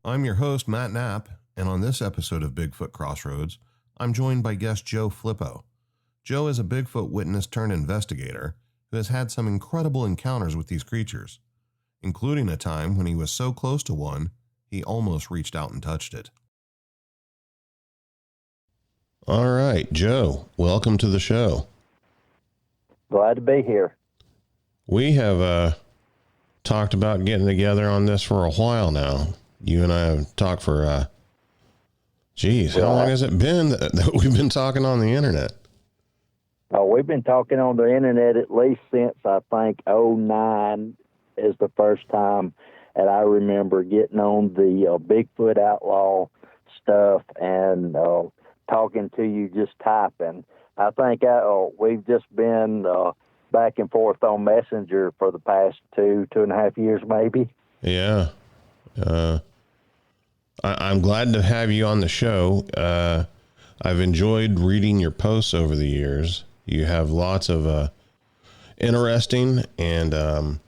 I'm your host, Matt Knapp, and on this episode of Bigfoot Crossroads, I'm joined by guest Joe Flippo. Joe is a Bigfoot witness turned investigator who has had some incredible encounters with these creatures, including a time when he was so close to one, he almost reached out and touched it. All right, Joe, welcome to the show. Glad to be here. We have talked about getting together on this for a while now. You and I have talked for, how long has it been that we've been talking on the internet? We've been talking on the internet at least since, I think, 2009 is the first time that I remember getting on the Bigfoot Outlaw stuff and talking to you, just typing. I think we've just been back and forth on Messenger for the past 2.5 years, maybe. Yeah. I'm glad to have you on the show. I've enjoyed reading your posts over the years. You have lots of interesting and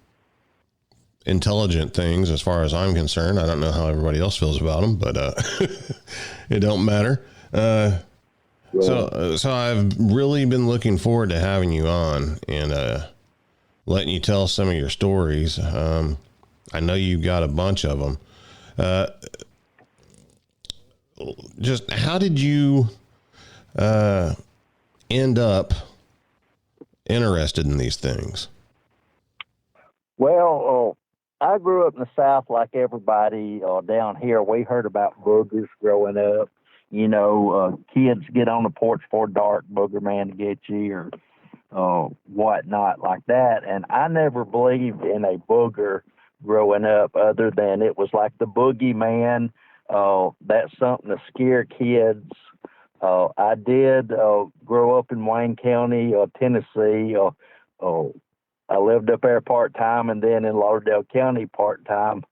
intelligent things as far as I'm concerned. I don't know how everybody else feels about them, but it don't matter. So I've really been looking forward to having you on and letting you tell some of your stories. I know you've got a bunch of them. Just how did you end up interested in these things? Well, I grew up in the South like everybody down here. We heard about boogers growing up. You know, kids get on the porch before dark, booger man to get you or whatnot like that. And I never believed in a booger growing up other than it was like the boogeyman. That's something to scare kids. I did grow up in Wayne County, Tennessee. I lived up there part-time and then in Lauderdale County part-time.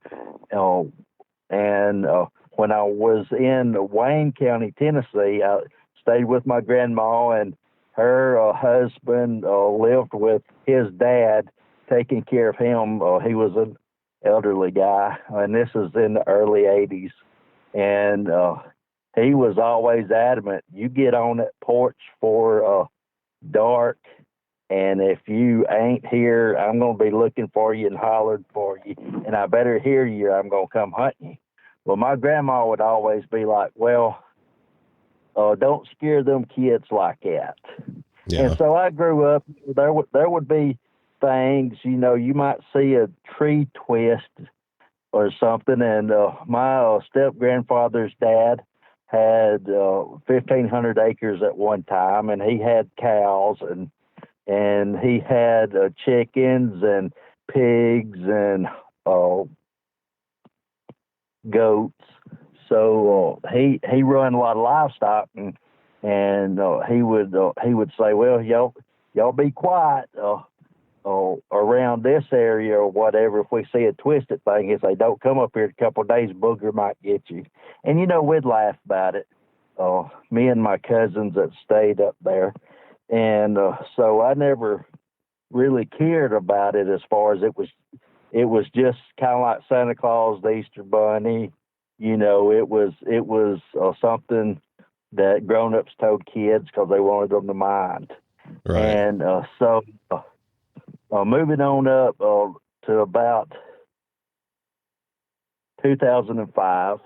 And when I was in Wayne County, Tennessee, I stayed with my grandma, and her husband lived with his dad, taking care of him. He was an elderly guy, and this is in the early 80s. And he was always adamant, you get on that porch for dark, and if you ain't here, I'm going to be looking for you and hollering for you, and I better hear you or I'm going to come hunt you. Well, my grandma would always be like, well, don't scare them kids like that. Yeah. And so I grew up, there would be things, you know, you might see a tree twist or something. And my step-grandfather's dad had 1,500 acres at one time, and he had cows, and he had chickens and pigs and goats. So he run a lot of livestock, and he would say, well, y'all be quiet around this area or whatever. If we see a twisted thing, he'd say, don't come up here. A couple of days, booger might get you. And you know, we'd laugh about it. Me and my cousins that stayed up there, and so I never really cared about it as far as it was just kind of like Santa Claus, the Easter Bunny. You know, it was something that grown-ups told kids because they wanted them to mind. Right. And so moving on up to about 2005,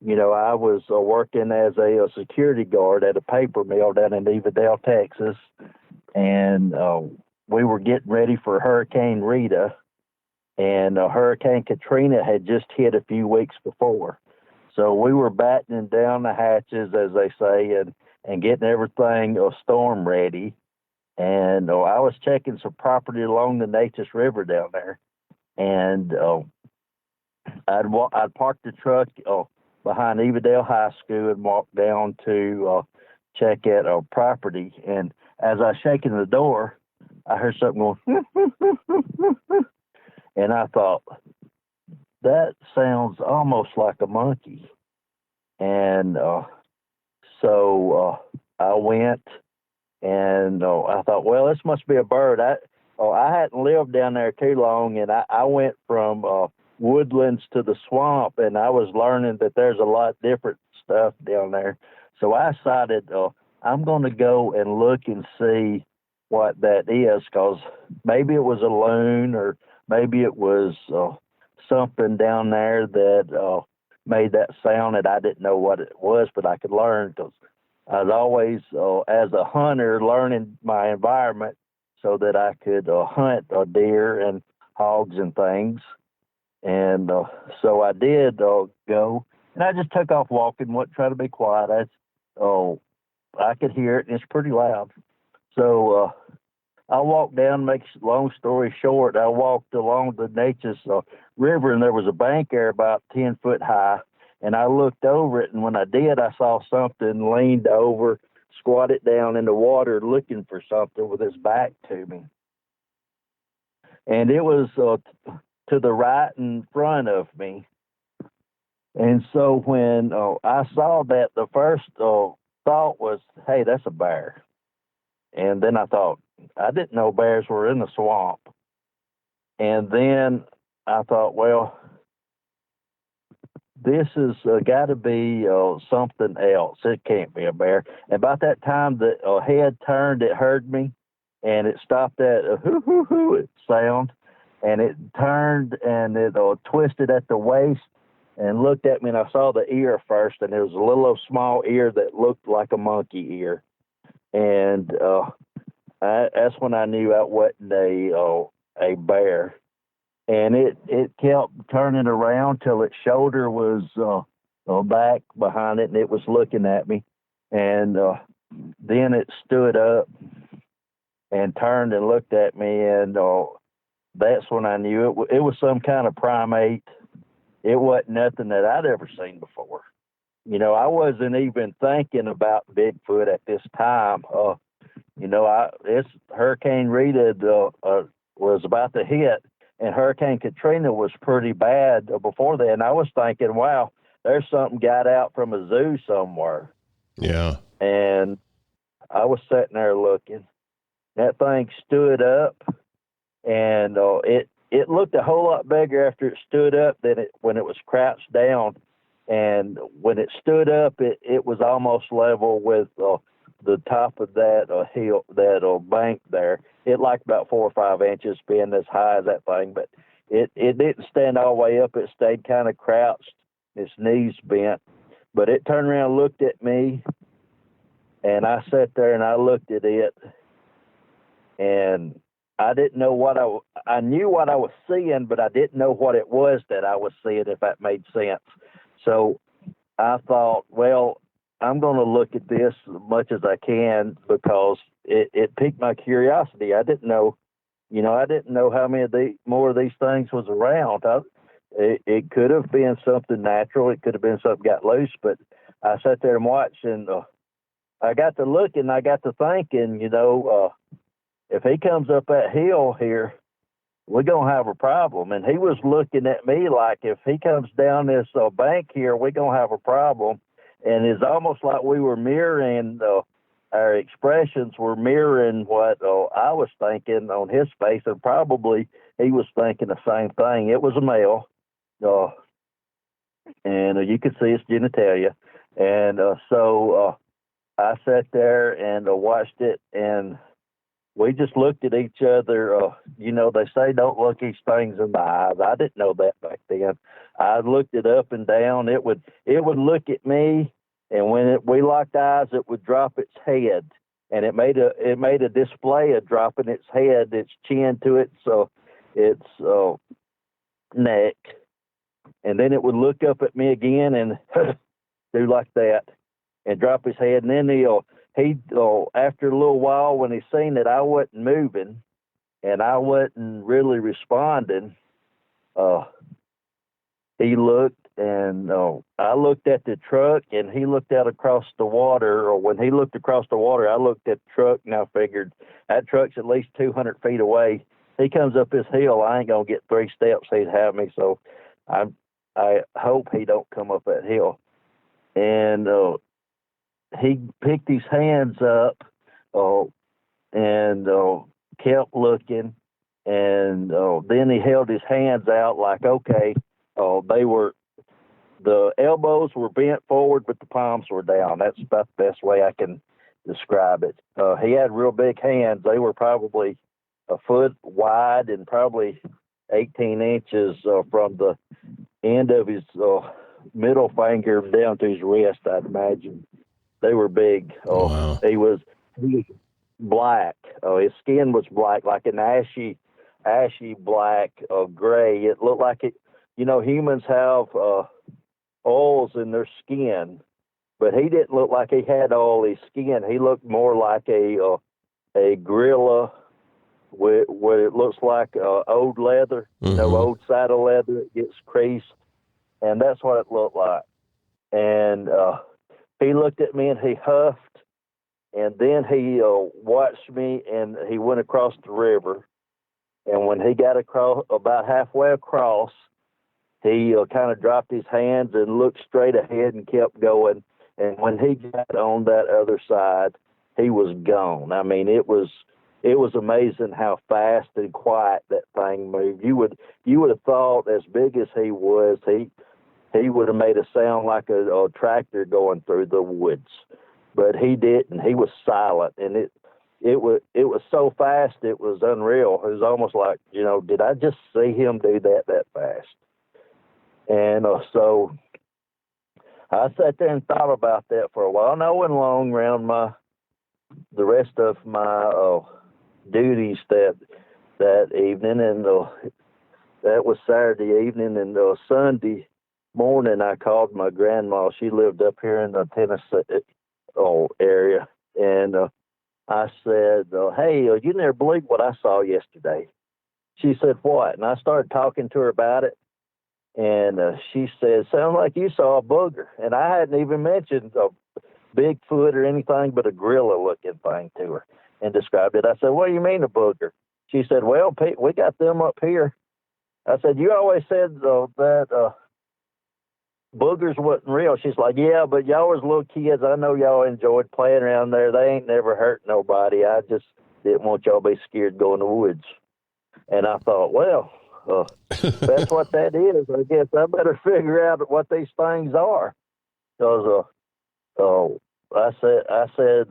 you know, I was working as a security guard at a paper mill down in Evadale, Texas, and we were getting ready for Hurricane Rita. And Hurricane Katrina had just hit a few weeks before. So we were battening down the hatches, as they say, and getting everything storm ready. And I was checking some property along the Neches River down there. And I'd parked the truck behind Evadale High School and walked down to check at property. And as I was shaking the door, I heard something going, and I thought, that sounds almost like a monkey. And so I went, and I thought, well, this must be a bird. I hadn't lived down there too long, and I went from woodlands to the swamp, and I was learning that there's a lot different stuff down there. So I decided I'm going to go and look and see what that is, because maybe it was a loon, or maybe it was something down there that made that sound that I didn't know what it was, but I could learn, because I was always, as a hunter, learning my environment so that I could hunt deer and hogs and things. And so I did go, and I just took off walking, went try to be quiet. I could hear it, and it's pretty loud. So I walked down, make a long story short, I walked along the Natchez River, and there was a bank there about 10 foot high. And I looked over it, and when I did, I saw something leaned over, squatted down in the water looking for something with its back to me. And it was to the right in front of me. And so when I saw that, the first thought was, hey, that's a bear. And then I thought, I didn't know bears were in the swamp. And then I thought, well, this has got to be something else. It can't be a bear. And about that time, the head turned, it heard me, and it stopped that hoo-hoo-hoo sound, and it turned, and it twisted at the waist and looked at me, and I saw the ear first, and it was a little small ear that looked like a monkey ear. And that's when I knew it wasn't a bear. And it kept turning around till its shoulder was back behind it, and it was looking at me. And then it stood up and turned and looked at me, and that's when I knew it was some kind of primate. It wasn't nothing that I'd ever seen before. You know, I wasn't even thinking about Bigfoot at this time. It's Hurricane Rita was about to hit, and Hurricane Katrina was pretty bad before that. And I was thinking, wow, there's something got out from a zoo somewhere. Yeah. And I was sitting there looking. That thing stood up, and it looked a whole lot bigger after it stood up than when it was crouched down. And when it stood up, it was almost level with the top of that hill, that bank there. It like about 4 or 5 inches being as high as that thing, but it didn't stand all the way up. It stayed kind of crouched, its knees bent. But it turned around and looked at me, and I sat there and I looked at it, and I didn't know I knew what I was seeing, but I didn't know what it was that I was seeing, if that made sense. So I thought, well, I'm going to look at this as much as I can, because it piqued my curiosity. I didn't know how many more of these things was around. It could have been something natural. It could have been something got loose, but I sat there and watched, and I got to looking, I got to thinking, if he comes up that hill here, we're going to have a problem. And he was looking at me like, if he comes down this bank here, we're going to have a problem. And it's almost like we were mirroring, our expressions were mirroring what I was thinking on his face, and probably he was thinking the same thing. It was a male, and you could see his genitalia. And so I sat there and watched it, and we just looked at each other. They say don't look these things in the eyes. I didn't know that back then. I looked it up and down. It would look at me, and when we locked eyes, it would drop its head, and it made a display of dropping its head, its chin to its neck, and then it would look up at me again and do like that, and drop his head, and then he after a little while, when he seen that I wasn't moving and I wasn't really responding, he looked, and I looked at the truck, and he looked out across the water. Or when he looked across the water, I looked at the truck, and I figured that truck's at least 200 feet away. He comes up this hill, I ain't gonna get 3 steps, he'd have me. So I hope he don't come up that hill. And he picked his hands up and kept looking, and then he held his hands out like, okay, The elbows were bent forward, but the palms were down. That's about the best way I can describe it. He had real big hands. They were probably a foot wide and probably 18 inches from the end of his middle finger down to his wrist, I'd imagine. They were big. Wow. He was black. His skin was black, like an ashy black gray. It looked like it. Humans have oils in their skin, but he didn't look like he had oil in his skin. He looked more like a gorilla with what it looks like old leather, old saddle leather. It gets creased, and that's what it looked like. And he looked at me and he huffed, and then he watched me and he went across the river. And when he got about halfway across, he kind of dropped his hands and looked straight ahead and kept going. And when he got on that other side, he was gone. I mean, it was amazing how fast and quiet that thing moved. You would have thought, as big as he was, he would have made a sound like a tractor going through the woods, but he didn't. He was silent, and it was so fast it was unreal. It was almost like, did I just see him do that fast? And so I sat there and thought about that for a while. And I went along around the rest of my duties that evening, and that was Saturday evening. And Sunday morning, I called my grandma. She lived up here in the Tennessee area, and I said, "Hey, you never believe what I saw yesterday." She said, "What?" And I started talking to her about it. And she said, "Sounds like you saw a booger." And I hadn't even mentioned a Bigfoot or anything but a gorilla-looking thing to her and described it. I said, "What do you mean a booger?" She said, "Well, Pete, we got them up here." I said, "You always said that boogers wasn't real." She's like, "Yeah, but y'all was little kids. I know y'all enjoyed playing around there. They ain't never hurt nobody. I just didn't want y'all to be scared going to the woods." And I thought, well, that's what that is. I guess I better figure out what these things are. Because I said,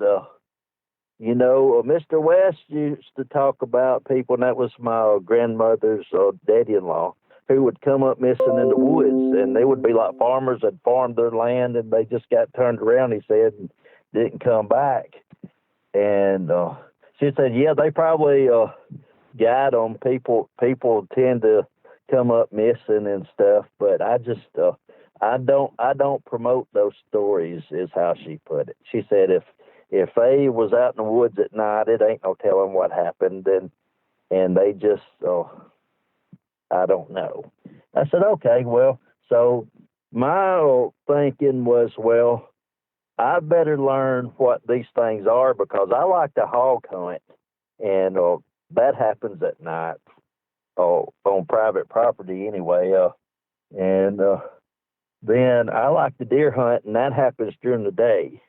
Mr. West used to talk about people, and that was my grandmother's daddy-in-law, who would come up missing in the woods, and they would be like farmers that farmed their land, and they just got turned around, he said, and didn't come back. And she said, yeah, they probably got them. People tend to come up missing and stuff, but I just I don't promote those stories, is how she put it. She said if they was out in the woods at night, it ain't no telling what happened, and they just I don't know. I said, okay, well, so my thinking was, well, I better learn what these things are, because I like to hog hunt, and that happens at night on private property anyway. And then I like to deer hunt, and that happens during the day.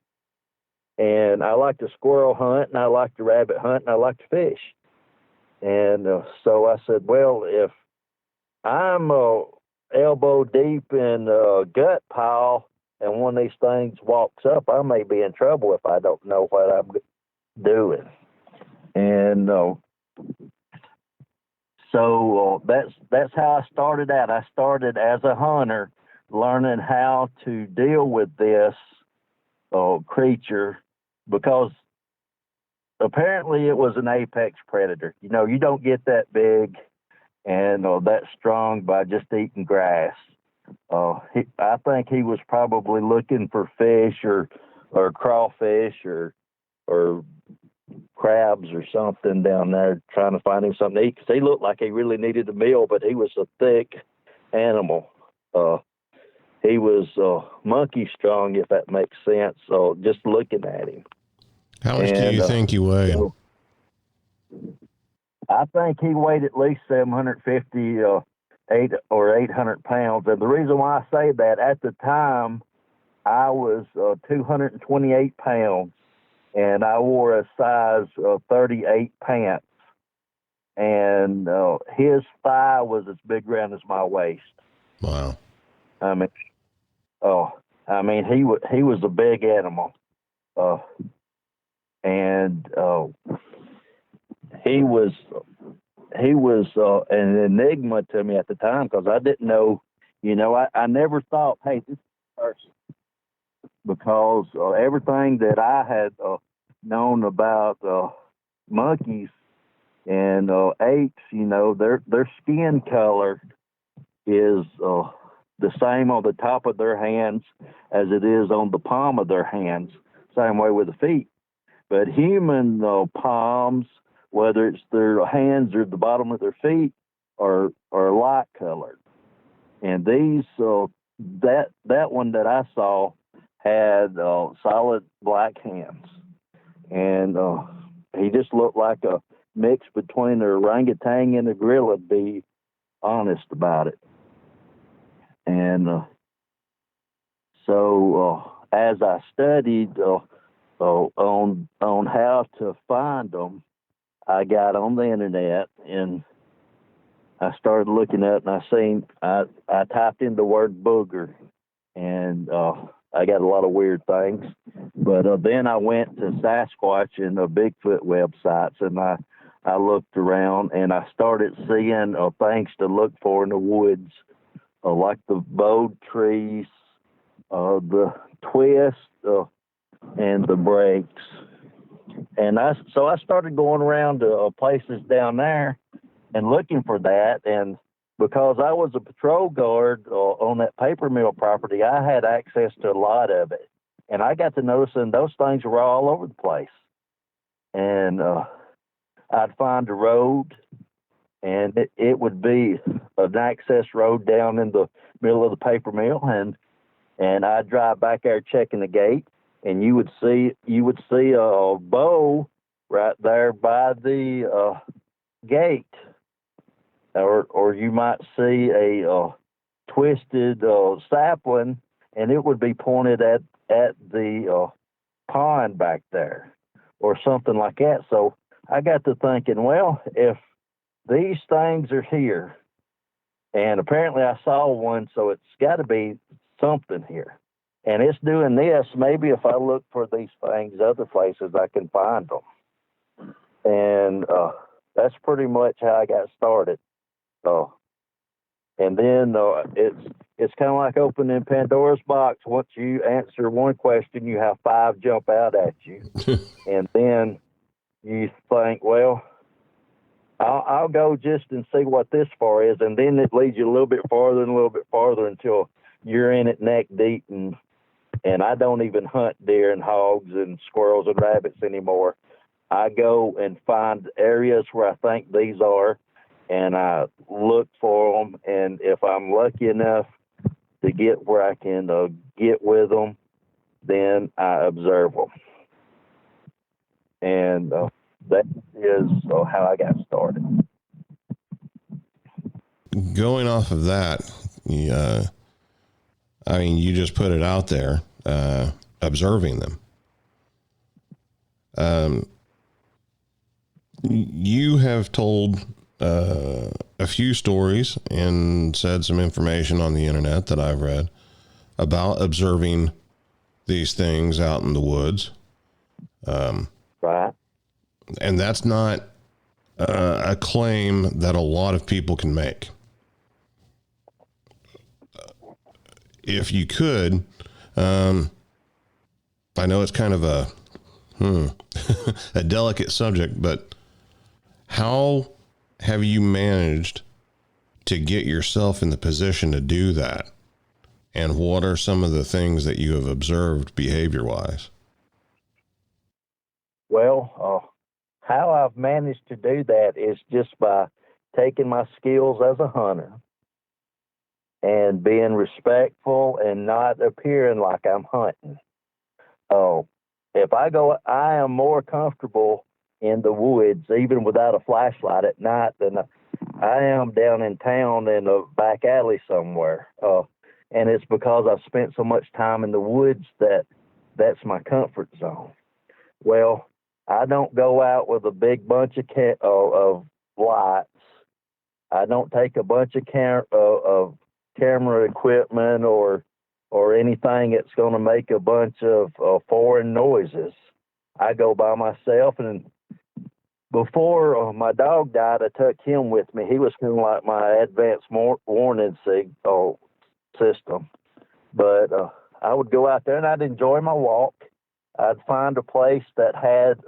And I like to squirrel hunt, and I like to rabbit hunt, and I like to fish. And so I said, well, if I'm elbow deep in a gut pile and one of these things walks up, I may be in trouble if I don't know what I'm doing. And so that's how I started out. I started as a hunter, learning how to deal with this creature, because apparently it was an apex predator. You don't get that big and that strong by just eating grass. I think he was probably looking for fish or crawfish or crabs or something down there, trying to find him something to eat, because he looked like he really needed a meal, but he was a thick animal. He was monkey strong, if that makes sense. So just looking at him. How much do you think he weighed? I think he weighed at least 750, 800 pounds. And the reason why I say that, at the time, I was 228 pounds, and I wore a size 38 pants. And his thigh was as big around as my waist. Wow. I mean, he was a big animal, and he was an enigma to me at the time because I didn't know. I never thought, hey, this is a person, because everything that I had known about monkeys and apes, their skin color is the same on the top of their hands as it is on the palm of their hands. Same way with the feet. But human palms, whether it's their hands or the bottom of their feet, are light colored. And these that one that I saw had solid black hands, and he just looked like a mix between an orangutan and a gorilla, to be honest about it. And so as I studied on how to find them, I got on the internet and I started looking up, and I typed in the word booger, and I got a lot of weird things. But then I went to Sasquatch and the Bigfoot websites, and I looked around, and I started seeing things to look for in the woods, like the bowed trees, the twist, and the breaks. And so I started going around to places down there and looking for that. And because I was a patrol guard on that paper mill property, I had access to a lot of it. And I got to noticing those things were all over the place. And I'd find a road, and it would be an access road down in the middle of the paper mill, and I'd drive back there checking the gate, and you would see a bow right there by the gate, or you might see a twisted sapling, and it would be pointed at the pond back there, or something like that. So I got to thinking, well, if these things are here, and apparently I saw one, so it's got to be something here. And it's doing this. Maybe if I look for these things other places, I can find them. And that's pretty much how I got started. And then it's kind of like opening Pandora's box. Once you answer one question, you have 5 jump out at you. And then you think, well, I'll go just and see what this far is. And then it leads you a little bit farther and a little bit farther until you're in it neck deep. And I don't even hunt deer and hogs and squirrels and rabbits anymore. I go and find areas where I think these are, and I look for them. And if I'm lucky enough to get where I can get with them, then I observe them. And that is how I got started. Going off of that, you just put it out there, observing them. You have told a few stories and said some information on the internet that I've read about observing these things out in the woods. Right. And that's not a claim that a lot of people can make. If you could, I know it's kind of a a delicate subject, but how have you managed to get yourself in the position to do that? And what are some of the things that you have observed behavior-wise? Well, how I've managed to do that is just by taking my skills as a hunter and being respectful and not appearing like I'm hunting. If I go, I am more comfortable in the woods, even without a flashlight at night, than I am down in town in a back alley somewhere. And it's because I've spent so much time in the woods that's my comfort zone. Well, I don't go out with a big bunch of lights. I don't take a bunch of camera equipment or anything that's going to make a bunch of foreign noises. I go by myself, and before my dog died, I took him with me. He was kind of like my advanced warning system. But I would go out there and I'd enjoy my walk. I'd find a place that had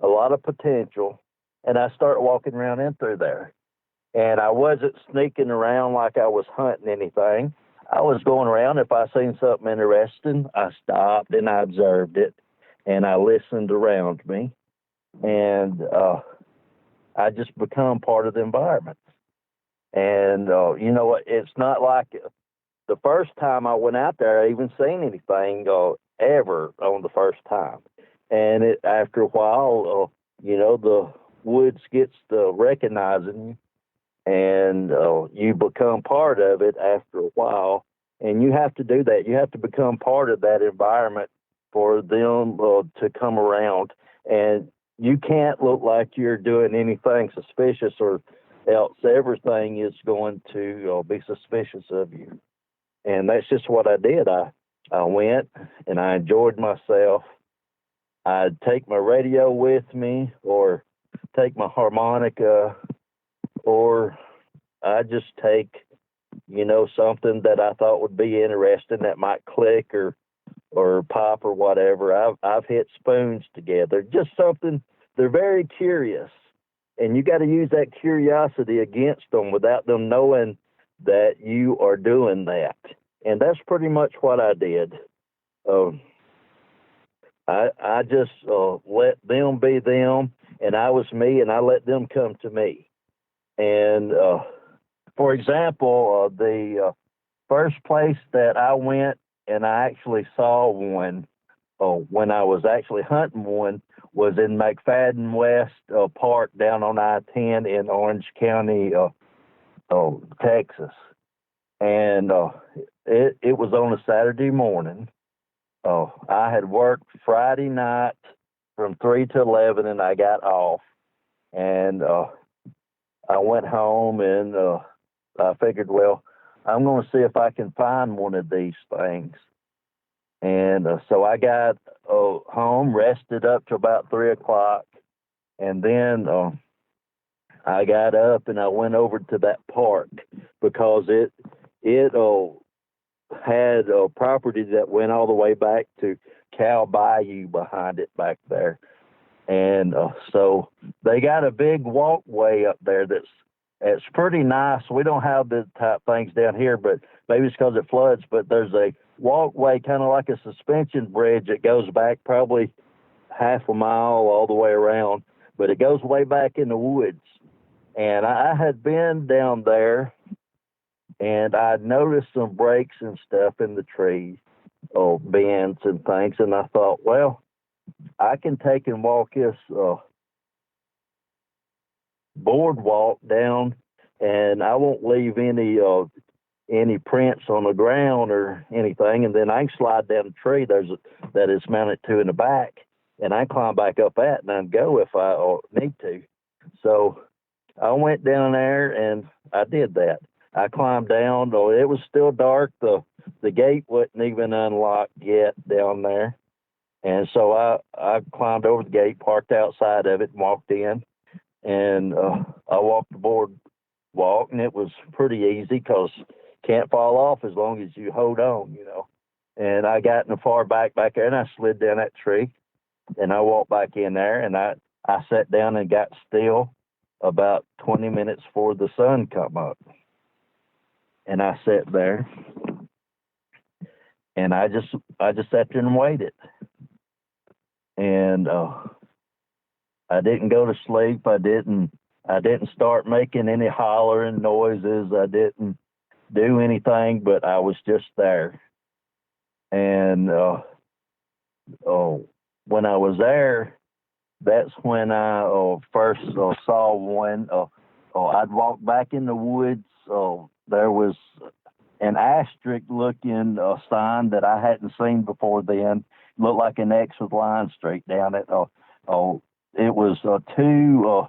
a lot of potential, and I start walking around in through there. And I wasn't sneaking around like I was hunting anything. I was going around. If I seen something interesting, I stopped and I observed it, and I listened around me. And I just become part of the environment. And, it's not like the first time I went out there, I even seen anything ever on the first time. And after a while, the woods gets to recognizing you, and you become part of it after a while. And you have to do that. You have to become part of that environment for them to come around. And you can't look like you're doing anything suspicious, or else everything is going to be suspicious of you. And that's just what I did. I went and I enjoyed myself. I'd take my radio with me, or take my harmonica, or I'd just take, something that I thought would be interesting that might click or pop or whatever. I've hit spoons together. Just something. They're very curious, and you got to use that curiosity against them without them knowing that you are doing that. And that's pretty much what I did. I just let them be them, and I was me, and I let them come to me. And for example, the first place that I went and I actually saw one when I was actually hunting one was in McFadden West Park down on I-10 in Orange County, Texas. And it was on a Saturday morning. I had worked Friday night from 3 to 11, and I got off. And I went home, and I figured, well, I'm going to see if I can find one of these things. And so I got home, rested up to about 3 o'clock, and then I got up and I went over to that park because it had a property that went all the way back to Cow Bayou behind it back there. And so they got a big walkway up there that's pretty nice. We don't have the type things down here, but maybe it's because it floods, but there's a walkway kind of like a suspension bridge that goes back probably half a mile all the way around, but it goes way back in the woods. And I had been down there, and I'd noticed some breaks and stuff in the trees, bends and things, and I thought, well, I can take and walk this boardwalk down, and I won't leave any prints on the ground or anything, and then I can slide down the tree that is mounted to in the back, and I can climb back up that and then go if I need to. So I went down there and I did that. I climbed down. It was still dark. The gate wasn't even unlocked yet down there. And so I climbed over the gate, parked outside of it, and walked in. And I walked the boardwalk, and it was pretty easy because can't fall off as long as you hold on, And I got in the far back there, and I slid down that tree, and I walked back in there, and I sat down and got still about 20 minutes before the sun come up. And I sat there, and I just sat there and waited. And I didn't go to sleep. I didn't start making any hollering noises. I didn't do anything, but I was just there. And when I was there, that's when I first saw one. I'd walk back in the woods. There was an asterisk-looking sign that I hadn't seen before then. It looked like an X with lines straight down it. It was two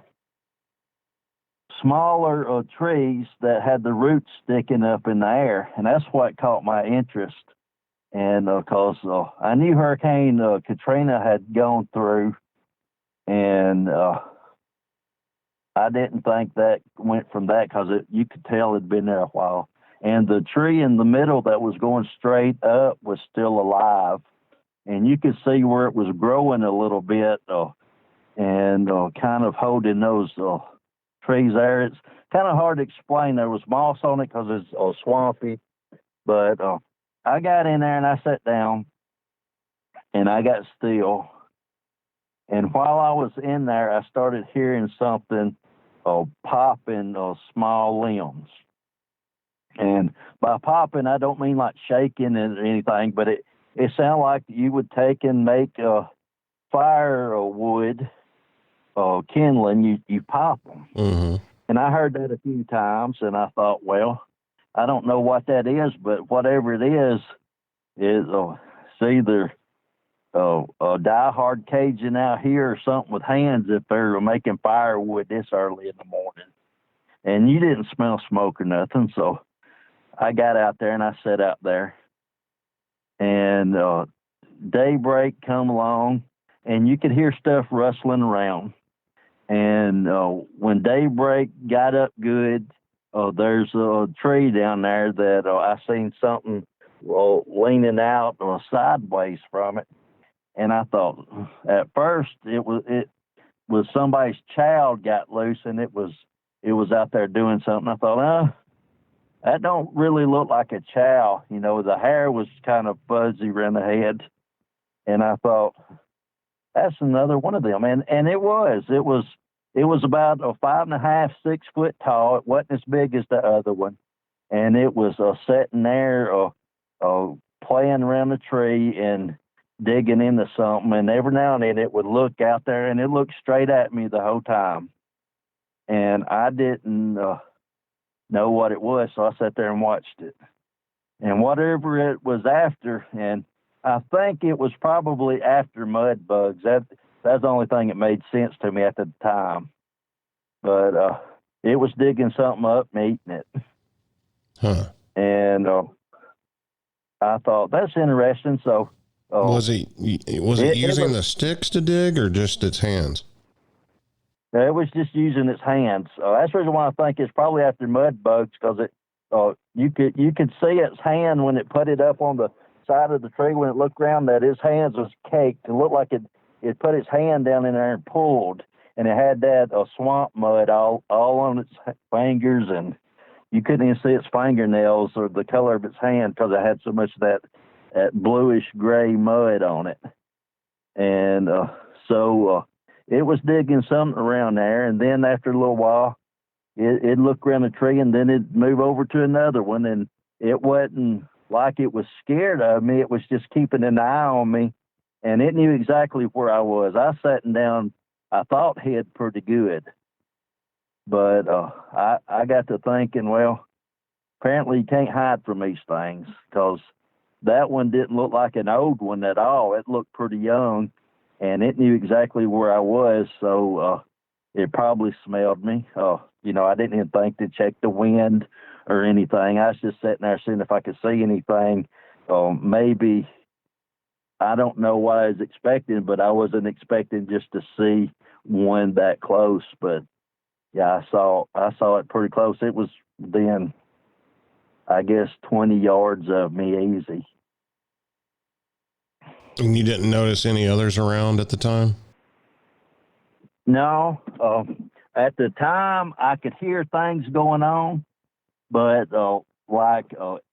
smaller trees that had the roots sticking up in the air, and that's what caught my interest. And because I knew Hurricane Katrina had gone through, and I didn't think that went from that because you could tell it'd been there a while. And the tree in the middle that was going straight up was still alive, and you could see where it was growing a little bit, and kind of holding those trees there. It's kind of hard to explain. There was moss on it because it's swampy, but I got in there and I sat down and I got still. And while I was in there, I started hearing something popping small limbs. And by popping, I don't mean like shaking or anything, but it sounded like you would take and make firewood kindling, you pop them. Mm-hmm. And I heard that a few times, and I thought, well, I don't know what that is, but whatever it is it's either a diehard Cajun out here or something with hands if they're making firewood this early in the morning. And you didn't smell smoke or nothing, so I got out there and I sat out there. And daybreak come along, and you could hear stuff rustling around. And when daybreak got up good, there's a tree down there that I seen something leaning out sideways from it. And I thought at first it was somebody's child got loose, and it was out there doing something. I thought, that don't really look like a chow. You know, the hair was kind of fuzzy around the head. And I thought, that's another one of them. And it was about 5.5, 6 foot tall. It wasn't as big as the other one. And it was sitting there playing around the tree and digging into something. And every now and then it would look out there, and it looked straight at me the whole time. And I didn't know what it was, so I sat there and watched it. And whatever it was after, and I think it was probably after mud bugs. That's the only thing that made sense to me at the time. But it was digging something up and eating it. Huh. And I thought, that's interesting. So was it using the sticks to dig or just its hands? It was just using its hands. That's the reason why I think it's probably after mud bugs, because you could see its hand when it put it up on the side of the tree. When it looked around, that his hands was caked. It looked like it put its hand down in there and pulled, and it had that swamp mud all on its fingers, and you couldn't even see its fingernails or the color of its hand because it had so much of that bluish gray mud on it. And so it was digging something around there, and then after a little while, it'd look around the tree, and then it'd move over to another one, and it wasn't like it was scared of me. It was just keeping an eye on me, and it knew exactly where I was. I sat down, I thought head pretty good, but I got to thinking, well, apparently you can't hide from these things, because that one didn't look like an old one at all. It looked pretty young, and it knew exactly where I was, so it probably smelled me. I didn't even think to check the wind or anything. I was just sitting there seeing if I could see anything. Maybe, I don't know what I was expecting, but I wasn't expecting just to see one that close. But yeah, I saw it pretty close. It was within, I guess, 20 yards of me easy. And you didn't notice any others around at the time? No. At the time, I could hear things going on, but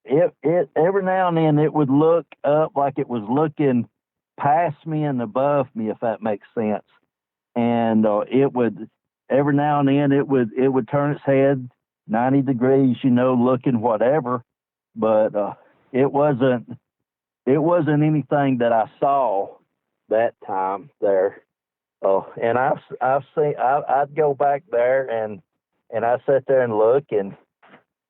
it every now and then it would look up like it was looking past me and above me, if that makes sense. And it would every now and then it would turn its head 90 degrees, looking whatever, but it wasn't anything that I saw that time there. And I've seen, I'd go back there and I sat there and look, and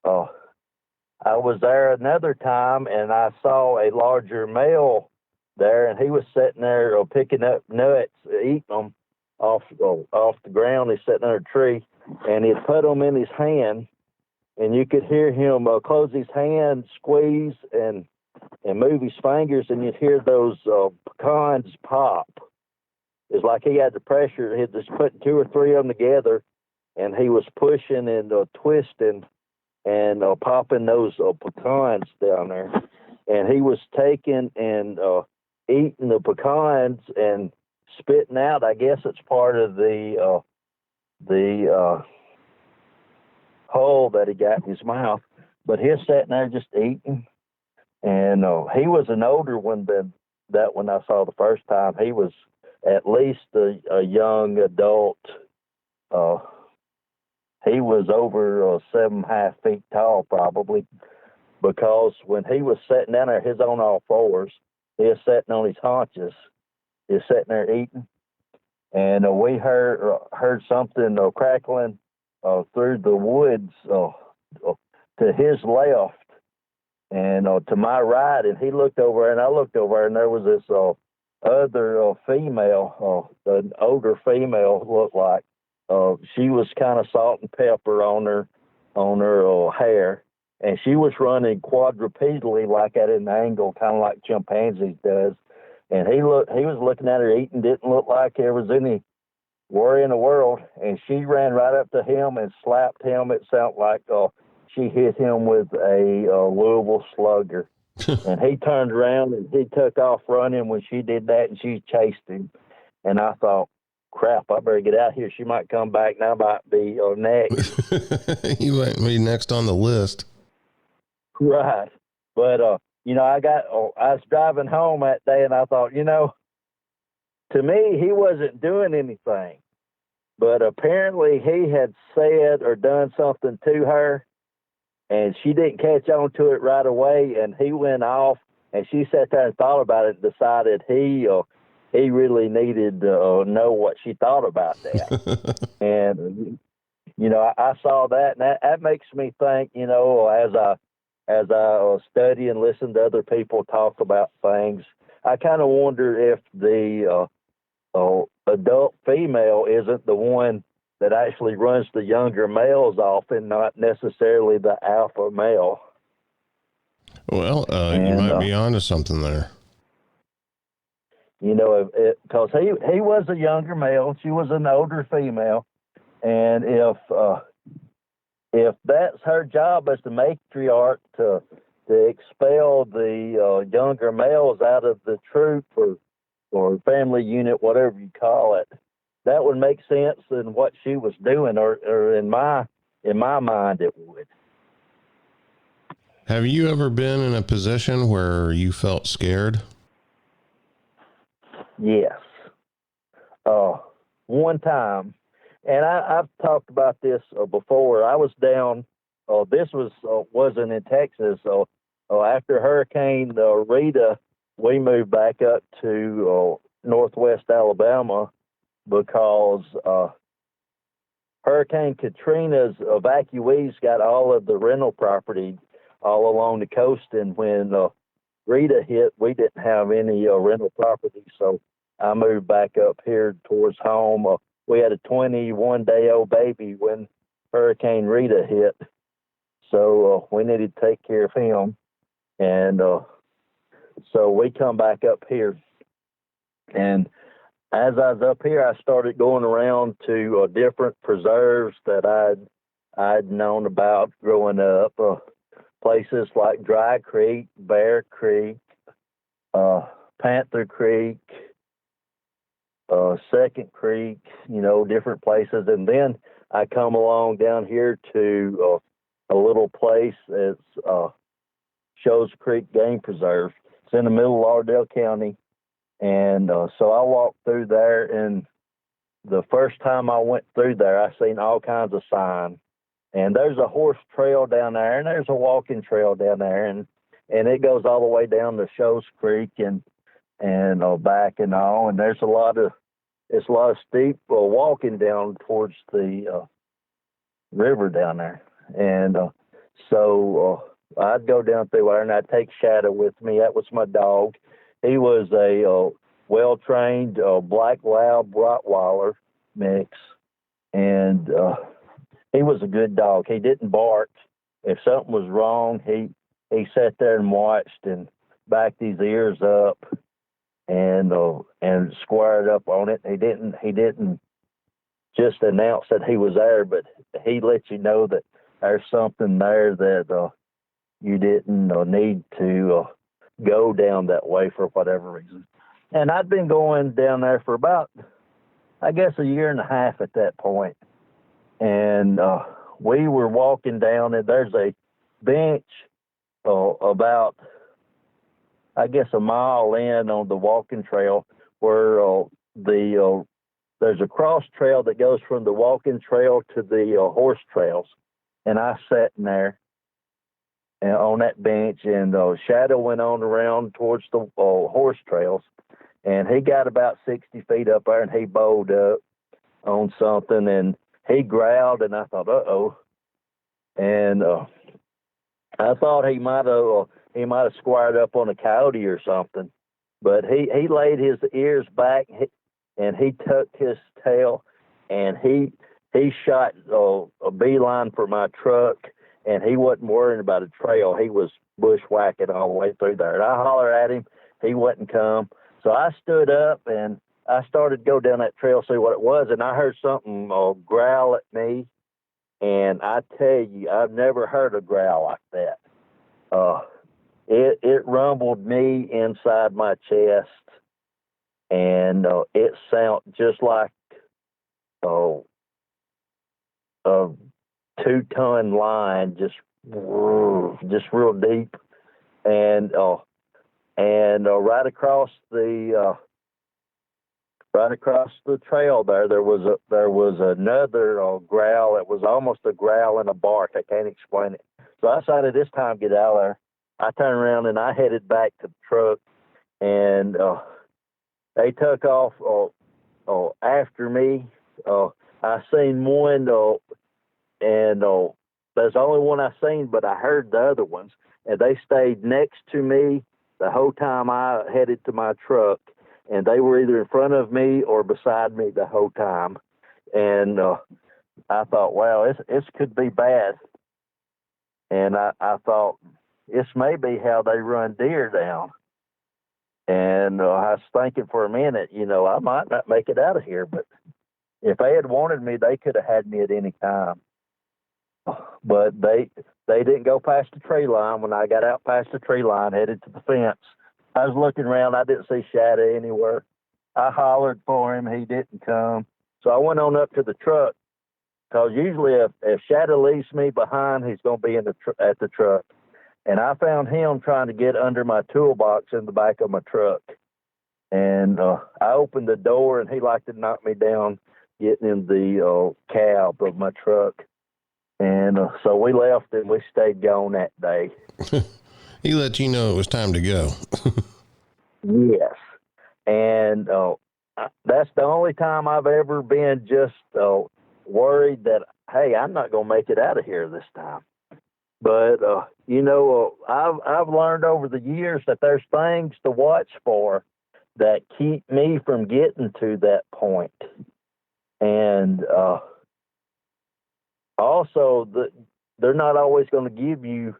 I was there another time and I saw a larger male there, and he was sitting there picking up nuts, eating them off the ground. He's sitting under a tree, and he'd put them in his hand, and you could hear him close his hand, squeeze, and move his fingers, and you'd hear those pecans pop. It's like he had the pressure. He'd just put 2 or 3 of them together, and he was pushing and twisting and popping those pecans down there. And he was taking and eating the pecans and spitting out. I guess it's part of the hole that he got in his mouth. But he's sitting there just eating. And he was an older one than that one I saw the first time. He was at least a young adult. He was over 7.5 feet tall, probably, because when he was sitting down there, he's on all fours. He was sitting on his haunches. He was sitting there eating, and we heard something crackling through the woods to his left and to my right, and he looked over, and I looked over, and there was this other female, an older female, looked like. She was kind of salt and pepper on her hair, and she was running quadrupedally, like at an angle, kind of like chimpanzees does. And he was looking at her eating, didn't look like there was any worry in the world. And she ran right up to him and slapped him. It sounded like she hit him with a Louisville Slugger. And he turned around and he took off running when she did that, and she chased him. And I thought, crap, I better get out here. She might come back, and I might be next. You might be next on the list. Right. But, I was driving home that day, and I thought, to me, he wasn't doing anything. But apparently he had said or done something to her, and she didn't catch on to it right away, and he went off, and she sat there and thought about it and decided he really needed to know what she thought about that. And, I saw that, and that makes me think, as I study and listen to other people talk about things, I kind of wonder if the adult female isn't the one that actually runs the younger males off and not necessarily the alpha male. Well, you might be onto something there. Because he was a younger male, she was an older female, and if that's her job as the matriarch to expel the younger males out of the troop or family unit, whatever you call it, that would make sense in what she was doing, or in my mind it would. Have you ever been in a position where you felt scared? Yes. One time, and I've talked about this before. I was down. This wasn't in Texas. After Hurricane Rita, we moved back up to northwest Alabama because Hurricane Katrina's evacuees got all of the rental property all along the coast, and when Rita hit, we didn't have any rental property, so I moved back up here towards home. We had a 21-day-old baby when Hurricane Rita hit, so we needed to take care of him, and so we come back up here. And as I was up here, I started going around to different preserves that I'd known about growing up, places like Dry Creek, Bear Creek, Panther Creek, Second Creek, different places. And then I come along down here to a little place that's Shows Creek Game Preserve. It's in the middle of Lauderdale County. And so I walked through there, and the first time I went through there, I seen all kinds of signs. And there's a horse trail down there, and there's a walking trail down there, and it goes all the way down to Shows Creek and back and all. And there's a lot of steep walking down towards the river down there. And so I'd go down through there, and I'd take Shadow with me. That was my dog. He was a well-trained black lab Rottweiler mix, and he was a good dog. He didn't bark. If something was wrong, he sat there and watched and backed his ears up and squared up on it. He didn't just announce that he was there, but he let you know that there's something there that you didn't need to go down that way for whatever reason. And I'd been going down there for about, I guess, a year and a half at that point. And we were walking down, and there's a bench about, I guess, a mile in on the walking trail where there's a cross trail that goes from the walking trail to the horse trails. And I sat in there on that bench, and Shadow went on around towards the horse trails, and he got about 60 feet up there, and he bowed up on something, and he growled, and I thought, uh-oh. And I thought he might have squared up on a coyote or something, but he laid his ears back, and he tucked his tail, and he shot a beeline for my truck, and he wasn't worrying about a trail. He was bushwhacking all the way through there. And I hollered at him. He wouldn't come. So I stood up, and I started to go down that trail, see what it was, and I heard something growl at me. And I tell you, I've never heard a growl like that. It rumbled me inside my chest, and it sounded just like a 2-ton line, just real deep, and right across the trail there was another growl. It was almost a growl and a bark. I can't explain it. So I decided this time get out of there. I turned around and I headed back to the truck, and they took off after me. I seen one, and there's only one I seen, but I heard the other ones, and they stayed next to me the whole time I headed to my truck, and they were either in front of me or beside me the whole time. And I thought, wow, this could be bad. And I thought, this may be how they run deer down. And I was thinking for a minute, I might not make it out of here, but if they had wanted me, they could have had me at any time. But they didn't go past the tree line. When I got out past the tree line, headed to the fence, I was looking around. I didn't see Shadow anywhere. I hollered for him. He didn't come. So I went on up to the truck, because usually if Shadow leaves me behind, he's going to be at the truck. And I found him trying to get under my toolbox in the back of my truck. And I opened the door, and he liked to knock me down getting in the cab of my truck. And so we left, and we stayed gone that day. He let you know it was time to go. Yes. And that's the only time I've ever been just worried that, hey, I'm not going to make it out of here this time. But, I've learned over the years that there's things to watch for that keep me from getting to that point. And also, they're not always going to give you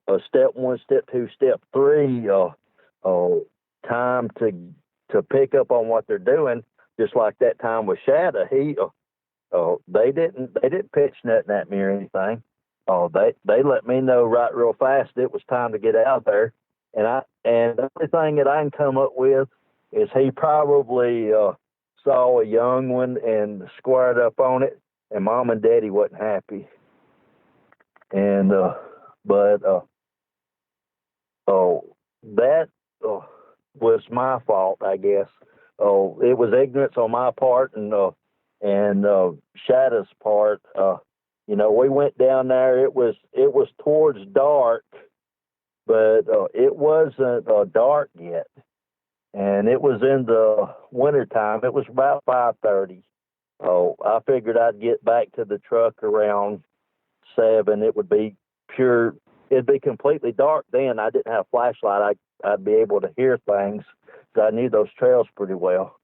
a step 1, step 2, step 3 time to pick up on what they're doing. Just like that time with Shadow, they didn't pitch nothing at me or anything. They let me know right real fast it was time to get out there. And the only thing that I can come up with is he probably saw a young one and squared up on it, and Mom and Daddy wasn't happy. And that was my fault, I guess. It was ignorance on my part and Shadow's part. We went down there. It was towards dark, but it wasn't dark yet, and it was in the wintertime. It was about 5:30. I figured I'd get back to the truck around 7. It would be pure. It'd be completely dark then. I didn't have a flashlight. I'd be able to hear things, because I knew those trails pretty well.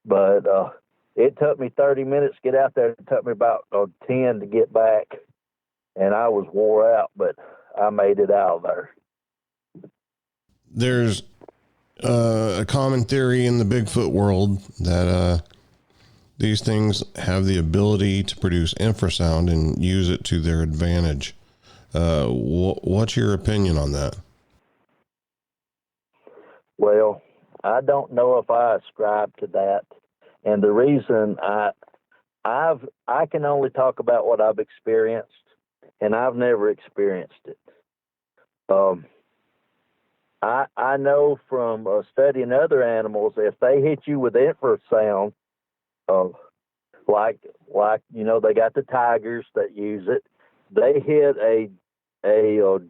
But it took me 30 minutes to get out there. It took me about 10 to get back, and I was wore out, but I made it out of there. There's a common theory in the Bigfoot world that these things have the ability to produce infrasound and use it to their advantage. What's your opinion on that? Well, I don't know if I ascribe to that, and the reason I can only talk about what I've experienced, and I've never experienced it. I know from studying other animals, if they hit you with infrasound, like they got the tigers that use it. They hit a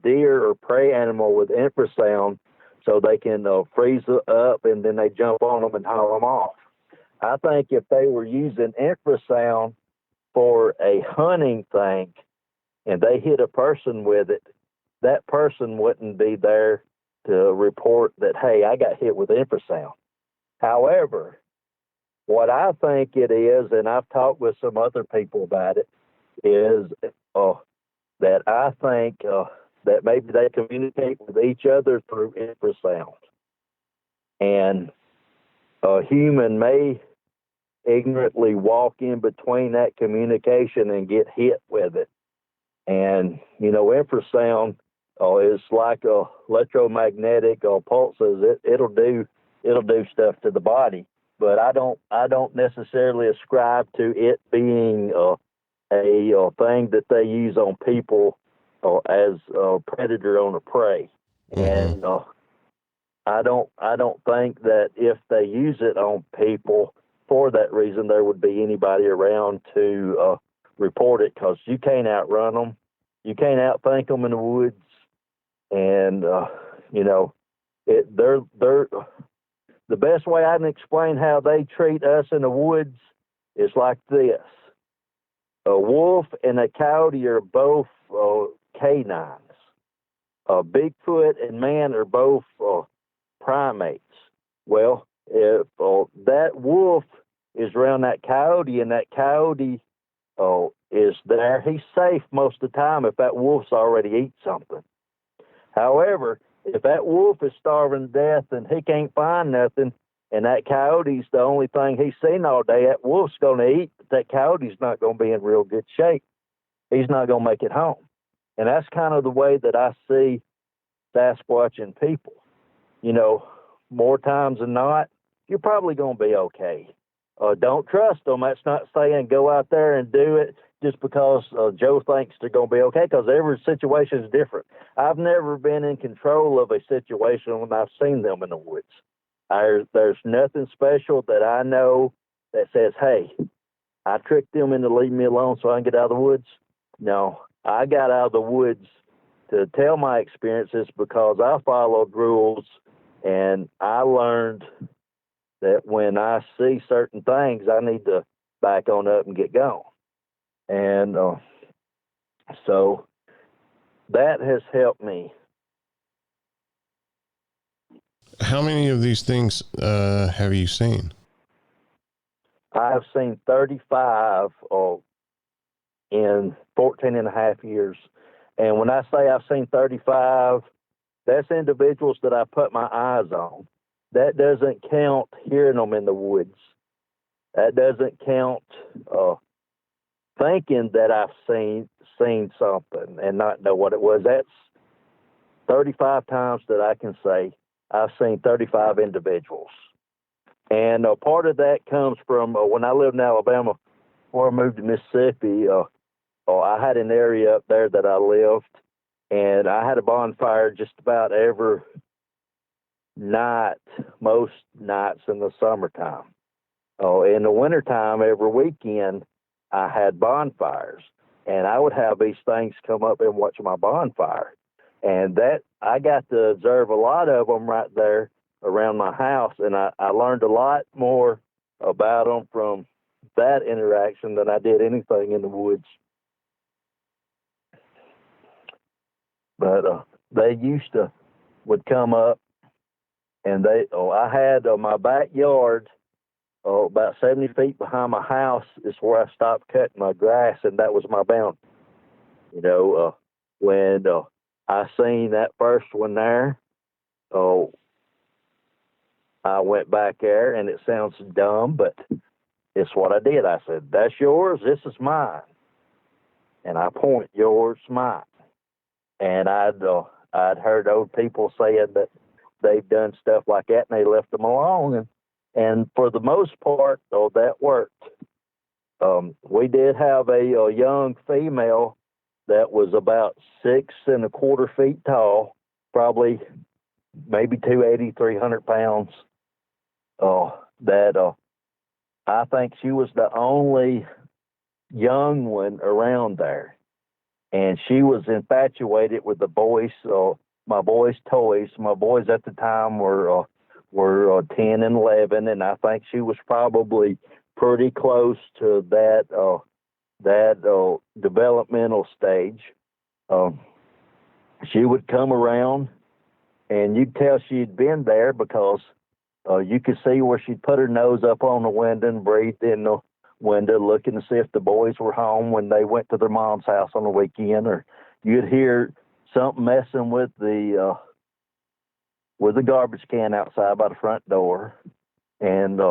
deer or prey animal with infrasound, so they can freeze it up, and then they jump on them and haul them off. I think if they were using infrasound for a hunting thing, and they hit a person with it, that person wouldn't be there to report that, hey, I got hit with infrasound. However, what I think it is, and I've talked with some other people about it, is that I think that maybe they communicate with each other through infrasound. And a human may ignorantly walk in between that communication and get hit with it. And, infrasound is like electromagnetic pulses. It'll do stuff to the body. But I don't necessarily ascribe to it being a thing that they use on people as a predator on a prey. Mm-hmm. And I don't think that if they use it on people for that reason, there would be anybody around to report it, because you can't outrun them, you can't outthink them in the woods, and they're the best way I can explain how they treat us in the woods is like this. A wolf and a coyote are both canines. Bigfoot and man are both primates. Well, if that wolf is around that coyote and that coyote is there, he's safe most of the time if that wolf's already eat something. However, if that wolf is starving to death and he can't find nothing, and that coyote's the only thing he's seen all day, that wolf's going to eat, but that coyote's not going to be in real good shape. He's not going to make it home. And that's kind of the way that I see Sasquatch and people. More times than not, you're probably going to be okay. Don't trust them. That's not saying go out there and do it just because Joe thinks they're going to be okay, because every situation is different. I've never been in control of a situation when I've seen them in the woods. There's nothing special that I know that says, hey, I tricked them into leaving me alone so I can get out of the woods. No, I got out of the woods to tell my experiences because I followed rules, and I learned that when I see certain things, I need to back on up and get going. And so that has helped me. How many of these things have you seen? I have seen 35 in 14 and a half years. And when I say I've seen 35, that's individuals that I put my eyes on. That doesn't count hearing them in the woods. That doesn't count thinking that I've seen something and not know what it was. That's 35 times that I can say I've seen 35 individuals. And part of that comes from when I lived in Alabama, before I moved to Mississippi, I had an area up there that I lived, and I had a bonfire just about every night, most nights in the summertime. In the wintertime, every weekend, I had bonfires, and I would have these things come up and watch my bonfire. And that I got to observe a lot of them right there around my house, and I learned a lot more about them from that interaction than I did anything in the woods. But they would come up, and I had my backyard about 70 feet behind my house is where I stopped cutting my grass, and that was my boundary. When I seen that first one there, I went back there, and it sounds dumb, but it's what I did. I said, "That's yours. This is mine." And I point, "Yours, mine." And I'd heard old people saying that they've done stuff like that, and they left them alone. And for the most part, that worked. We did have a young female that was about 6.25 feet tall, probably maybe 280, 300 pounds. That I think she was the only young one around there, and she was infatuated with the boys. My boys' toys. My boys at the time were 10 and 11, and I think she was probably pretty close to that developmental stage. She would come around, and you'd tell she'd been there because you could see where she'd put her nose up on the window and breathe in the window, looking to see if the boys were home when they went to their mom's house on the weekend, or you'd hear something messing with the garbage can outside by the front door. And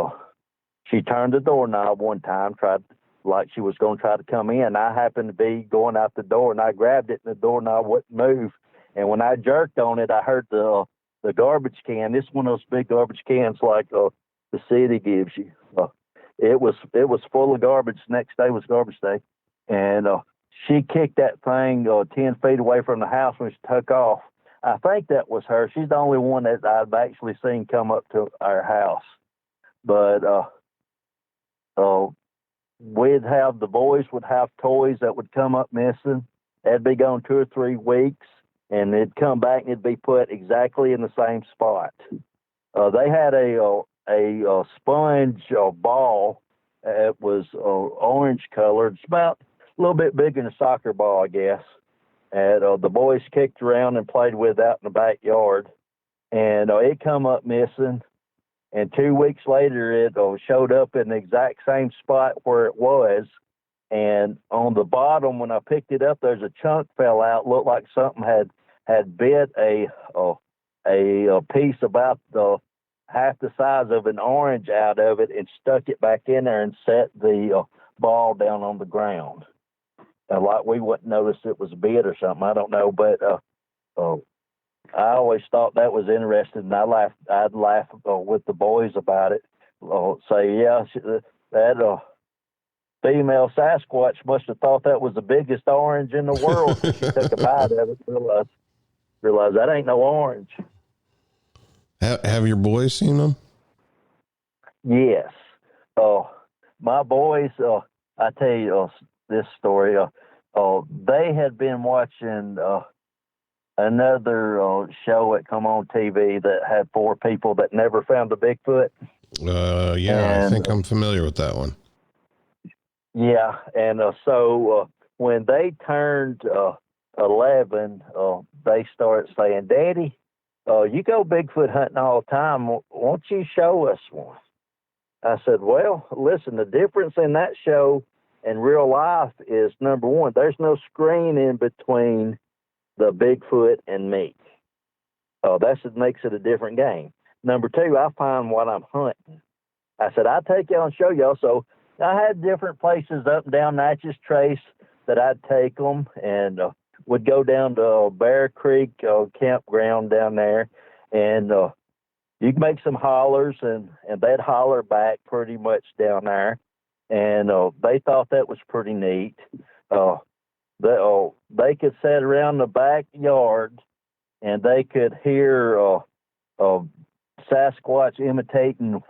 she turned the doorknob one time, tried like she was going to try to come in. I happened to be going out the door, and I grabbed it, and the doorknob wouldn't move. And when I jerked on it, I heard the garbage can. This one of those big garbage cans like the city gives you. It was full of garbage. Next day was garbage day, and she kicked that thing 10 feet away from the house when she took off. I think that was her. She's the only one that I've actually seen come up to our house. But the boys would have toys that would come up missing. They'd be gone 2 or 3 weeks, and they'd come back and it'd be put exactly in the same spot. They had a sponge ball. It was orange colored. It's about a little bit bigger than a soccer ball, I guess. And the boys kicked around and played with it out in the backyard. And it come up missing. And 2 weeks later, it showed up in the exact same spot where it was. And on the bottom, when I picked it up, there's a chunk fell out. Looked like something had bit a piece about half the size of an orange out of it and stuck it back in there and set the ball down on the ground. Like we wouldn't notice it was bit or something. I don't know, but I always thought that was interesting, and I'd laugh with the boys about it. Say, yeah, that female Sasquatch must have thought that was the biggest orange in the world. She took a bite of it, realized that ain't no orange. Have your boys seen them? Yes. My boys, I tell you this story. They had been watching another show that come on TV that had 4 people that never found the Bigfoot. Yeah, I think I'm familiar with that one. Yeah, and so when they turned 11, they started saying, "Daddy, you go Bigfoot hunting all the time. Won't you show us one?" I said, "Well, listen, the difference in that show and real life is, number one, there's no screen in between the Bigfoot and me. That's what makes it a different game. Number two, I find what I'm hunting." I said, "I'll take y'all and show y'all." So I had different places up and down Natchez Trace that I'd take them, and would go down to Bear Creek campground down there, and you can make some hollers, and they'd holler back pretty much down there, and they thought that was pretty neat. They could sit around the backyard, and they could hear Sasquatch imitating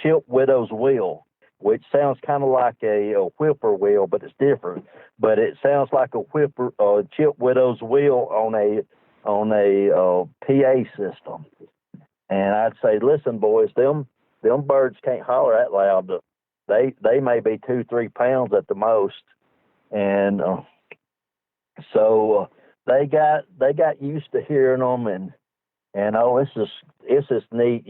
chip widow's wheel, which sounds kind of like a whippoorwill, but it's different. But it sounds like a chip widow's wheel on a PA system. And I'd say, "Listen, boys, them birds can't holler that loud. They may be 2-3 pounds at the most." And so they got used to hearing them, and it's just neat,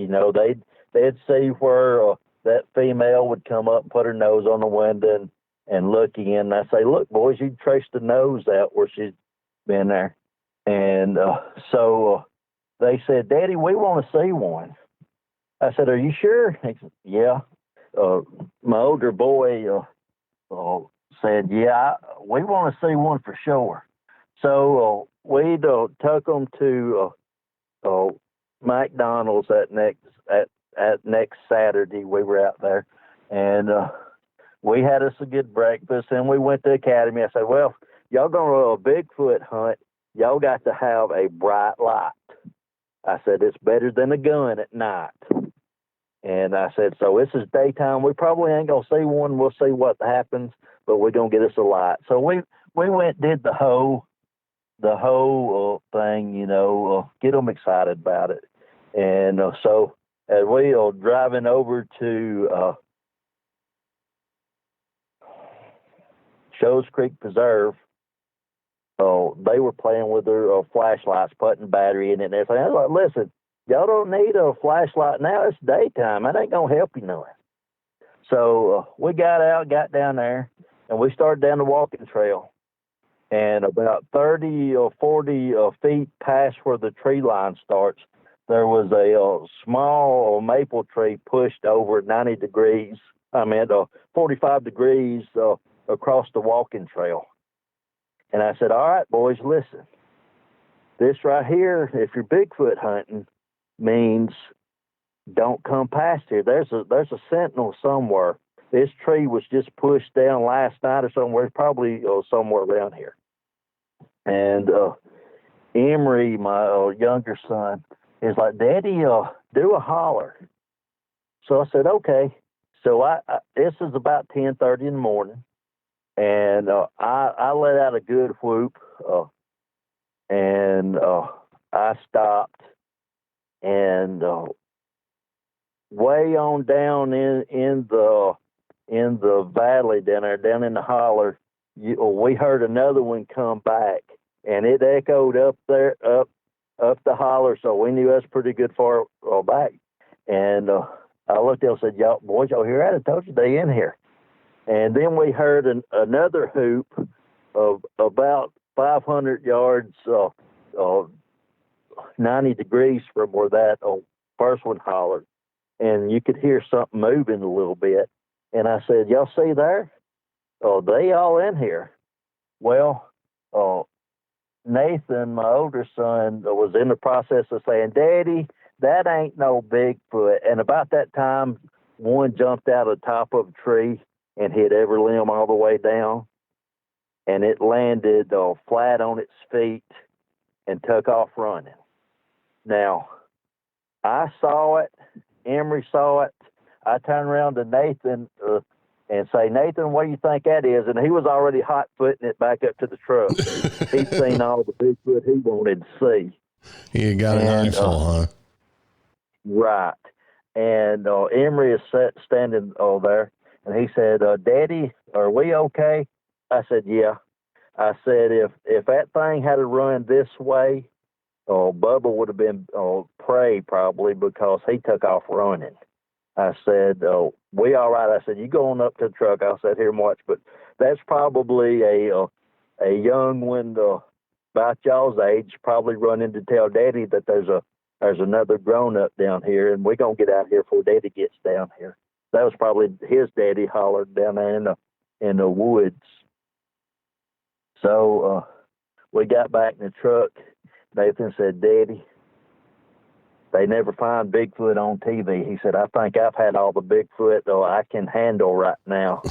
They'd see where that female would come up and put her nose on the window and look in. And I say, look, boys, you can trace the nose out where she's been there. And so they said, Daddy, we want to see one. I said, are you sure? He said, yeah. My older boy said, yeah, we want to see one for sure. So we took them to McDonald's at next Saturday. We were out there, and we had us a good breakfast, and we went to the academy. I said, well, y'all going to a Bigfoot hunt, y'all got to have a bright light. I said, it's better than a gun at night. And I said, so this is daytime. We probably ain't going to see one. We'll see what happens, but we're going to get us a light. So we went, did the whole thing, you know, get them excited about it. And so as we are driving over to Shoals Creek Preserve, they were playing with their flashlights, putting battery in it and everything. I was like, listen, y'all don't need a flashlight now. It's daytime. That ain't going to help you none. So we got out, got down there, and we started down the walking trail. And about 30 or 40 feet past where the tree line starts, there was a small maple tree pushed over 90 degrees, 45 degrees across the walking trail. And I said, all right, boys, listen. This right here, if you're Bigfoot hunting, means don't come past here. There's a sentinel somewhere. This tree was just pushed down last night or somewhere, probably somewhere around here. And Emery, my younger son, is like, Daddy, do a holler. So I said, okay. So I this is about 10:30 in the morning, and I let out a good whoop, and I stopped, and way on down in the valley down in the holler, we heard another one come back, and it echoed up there, up the holler, so we knew that's pretty good far back. And I looked at them and said, y'all boys, y'all hear that? I told you they in here. And then we heard another hoop of about 500 yards, 90 degrees from where that first one hollered. And you could hear something moving a little bit. And I said, y'all see there? They all in here. Well, Nathan, my older son, was in the process of saying, Daddy, that ain't no Bigfoot. And about that time, one jumped out of the top of a tree and hit every limb all the way down. And it landed flat on its feet and took off running. Now, I saw it. Emery saw it. I turned around to Nathan and say, Nathan, what do you think that is? And he was already hot-footing it back up to the truck. He'd seen all the Bigfoot he wanted to see. You got an eyeful, huh? Right. And Emery is standing there, and he said, Daddy, are we okay? I said, yeah. I said, if that thing had to run this way, Bubba would have been prey probably, because he took off running. I said, we all right. I said, you go on up to the truck. I'll sit here and watch. But that's probably a young one about y'all's age, probably running to tell Daddy that there's another grown-up down here, and we're going to get out here before Daddy gets down here. That was probably his daddy hollered down there in the woods. So we got back in the truck. Nathan said, Daddy, they never find Bigfoot on TV. He said, I think I've had all the Bigfoot I can handle right now.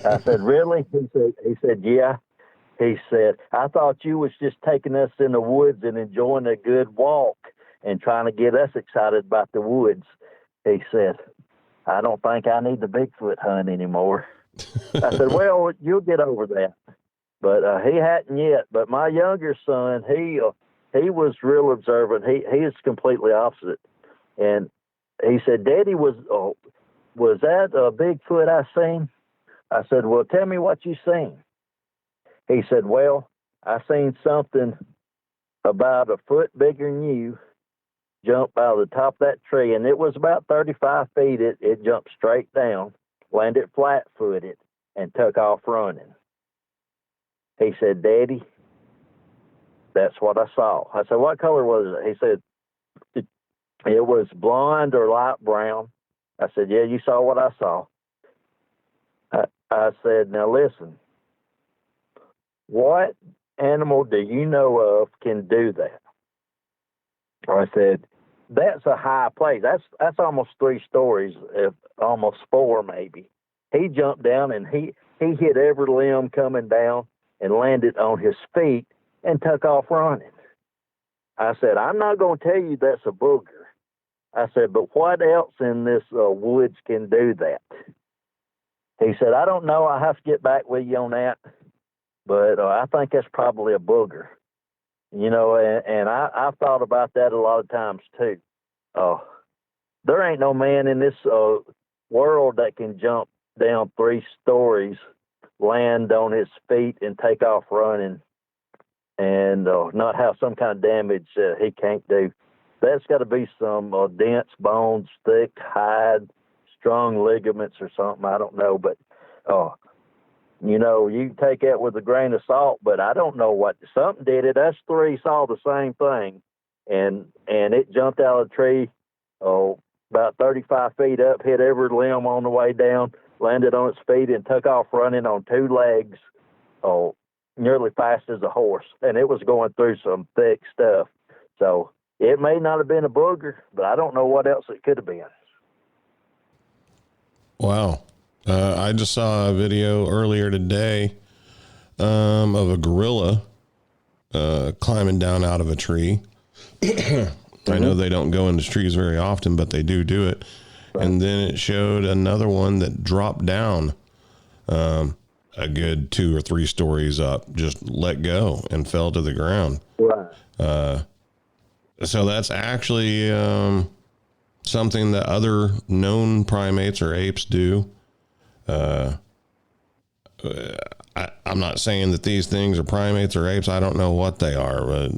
I said, really? He said, yeah. He said, I thought you was just taking us in the woods and enjoying a good walk and trying to get us excited about the woods. He said, I don't think I need the Bigfoot hunt anymore. I said, well, you'll get over that. But he hadn't yet. But my younger son, he was real observant. He is completely opposite. And he said, Daddy, was that a Bigfoot I seen? I said, well, tell me what you seen. He said, well, I seen something about a foot bigger than you, jumped out of the top of that tree, and it was about 35 feet. It jumped straight down, landed flat-footed, and took off running. He said, "Daddy, that's what I saw." I said, "What color was it?" He said, "It was blonde or light brown." I said, "Yeah, you saw what I saw." I said, "Now listen, what animal do you know of can do that?" I said, "That's a high place. That's almost 3 stories, if almost 4 maybe." He jumped down and he hit every limb coming down and landed on his feet and took off running. I said, "I'm not going to tell you that's a booger." I said, "But what else in this woods can do that?" He said, "I don't know. I have to get back with you on that. But I think that's probably a booger." And I've thought about that a lot of times too. There ain't no man in this world that can jump down 3 stories, land on his feet, and take off running, and not have some kind of damage he can't do. That's got to be some dense bones, thick hide, strong ligaments or something. I don't know, but you take that with a grain of salt. But I don't know what something did it. Us 3 saw the same thing, and it jumped out of the tree, about 35 feet up, hit every limb on the way down, landed on its feet, and took off running on 2 legs, nearly fast as a horse. And it was going through some thick stuff. So it may not have been a booger, but I don't know what else it could have been. Wow. I just saw a video earlier today of a gorilla climbing down out of a tree. I know they don't go into trees very often, but they do it. Right. And then it showed another one that dropped down a good 2 or 3 stories up, just let go and fell to the ground. Right. So that's actually something that other known primates or apes do. I'm not saying that these things are primates or apes. I don't know what they are, but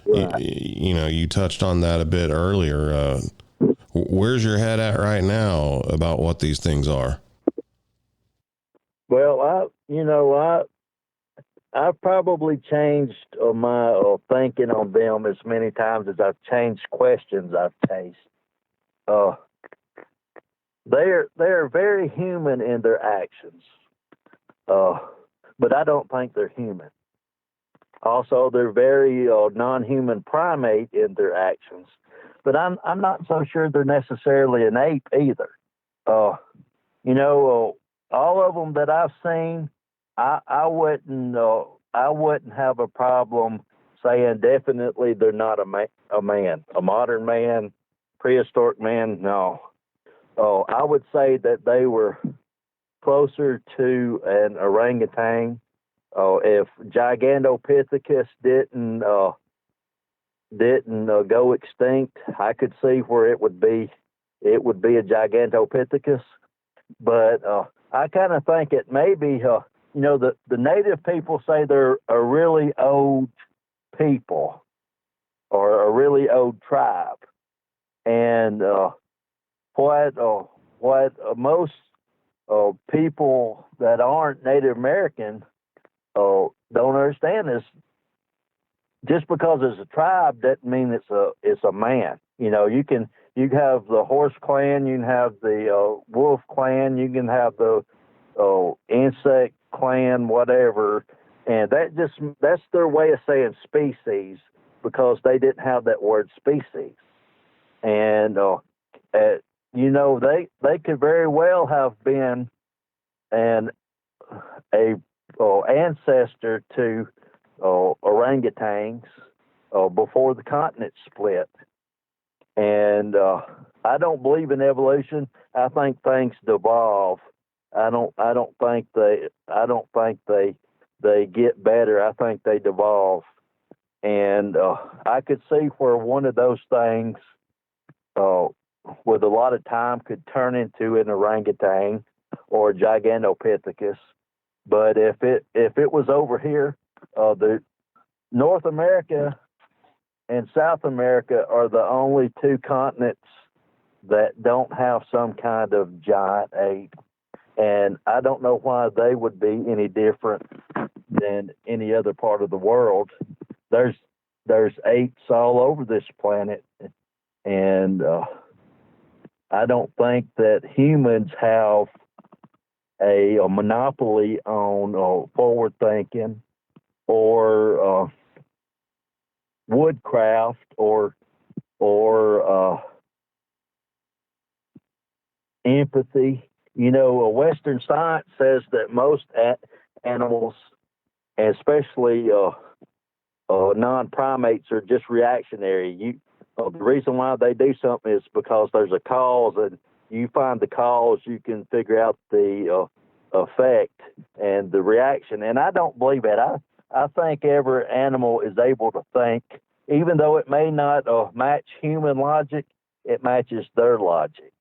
right. You touched on that a bit earlier. Where's your head at right now about what these things are? Well, I've probably changed my thinking on them as many times as I've changed questions I've chased. They're very human in their actions, but I don't think they're human. Also, they're very non-human primate in their actions, but I'm not so sure they're necessarily an ape either. All of them that I've seen, I wouldn't have a problem saying definitely they're not a man, a modern man, prehistoric man. No. I would say that they were closer to an orangutan. If Gigantopithecus didn't go extinct, I could see where it would be a Gigantopithecus. But I kind of think it may be, the native people say they're a really old people or a really old tribe. And what most people that aren't Native American don't understand is just because it's a tribe doesn't mean it's a man. You have the horse clan, you can have the wolf clan, you can have the insect clan, whatever, and that's their way of saying species, because they didn't have that word species. And they could very well have been a ancestor to orangutans before the continent split. And I don't believe in evolution. I think things devolve. I don't think they get better. I think they devolve. And I could see where one of those things with a lot of time could turn into an orangutan or a Gigantopithecus. But if it was over here, the North America and South America are the only two continents that don't have some kind of giant ape. And I don't know why they would be any different than any other part of the world. There's apes all over this planet, and I don't think that humans have a monopoly on forward thinking or woodcraft or empathy. You know, Western science says that most animals, especially non-primates, are just reactionary. The reason why they do something is because there's a cause, and you find the cause, you can figure out the effect and the reaction. And I don't believe that. I think every animal is able to think, even though it may not match human logic, it matches their logic.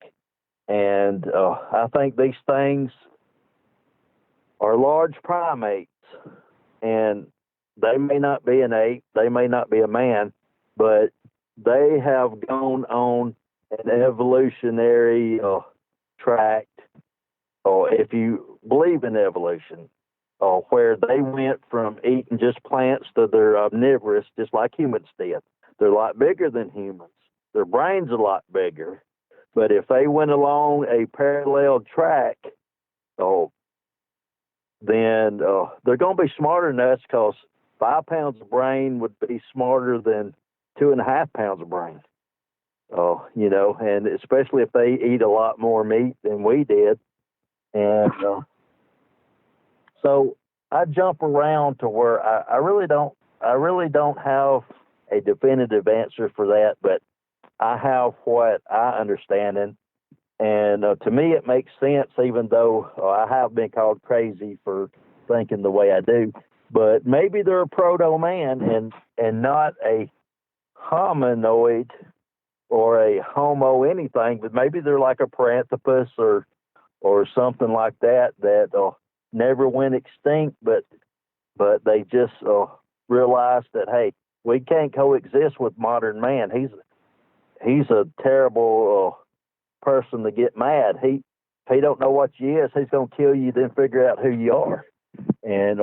And I think these things are large primates, and they may not be an ape, they may not be a man, but they have gone on an evolutionary track, or if you believe in evolution, where they went from eating just plants to they're omnivorous, just like humans did. They're a lot bigger than humans. Their brain's a lot bigger. But if they went along a parallel track, then they're going to be smarter than us, because 5 pounds of brain would be smarter than 2.5 pounds of brain. You know, and especially if they eat a lot more meat than we did. And so I jump around to where I really don't have a definitive answer for that, but I have what I understand, and to me it makes sense, even though I have been called crazy for thinking the way I do. But maybe they're a proto-man and not a hominoid or a homo anything, but maybe they're like a paranthropus or something like that never went extinct, but they just realized that, hey, we can't coexist with modern man. He's a terrible person to get mad. If he don't know what you is, he's gonna kill you, then figure out who you are. And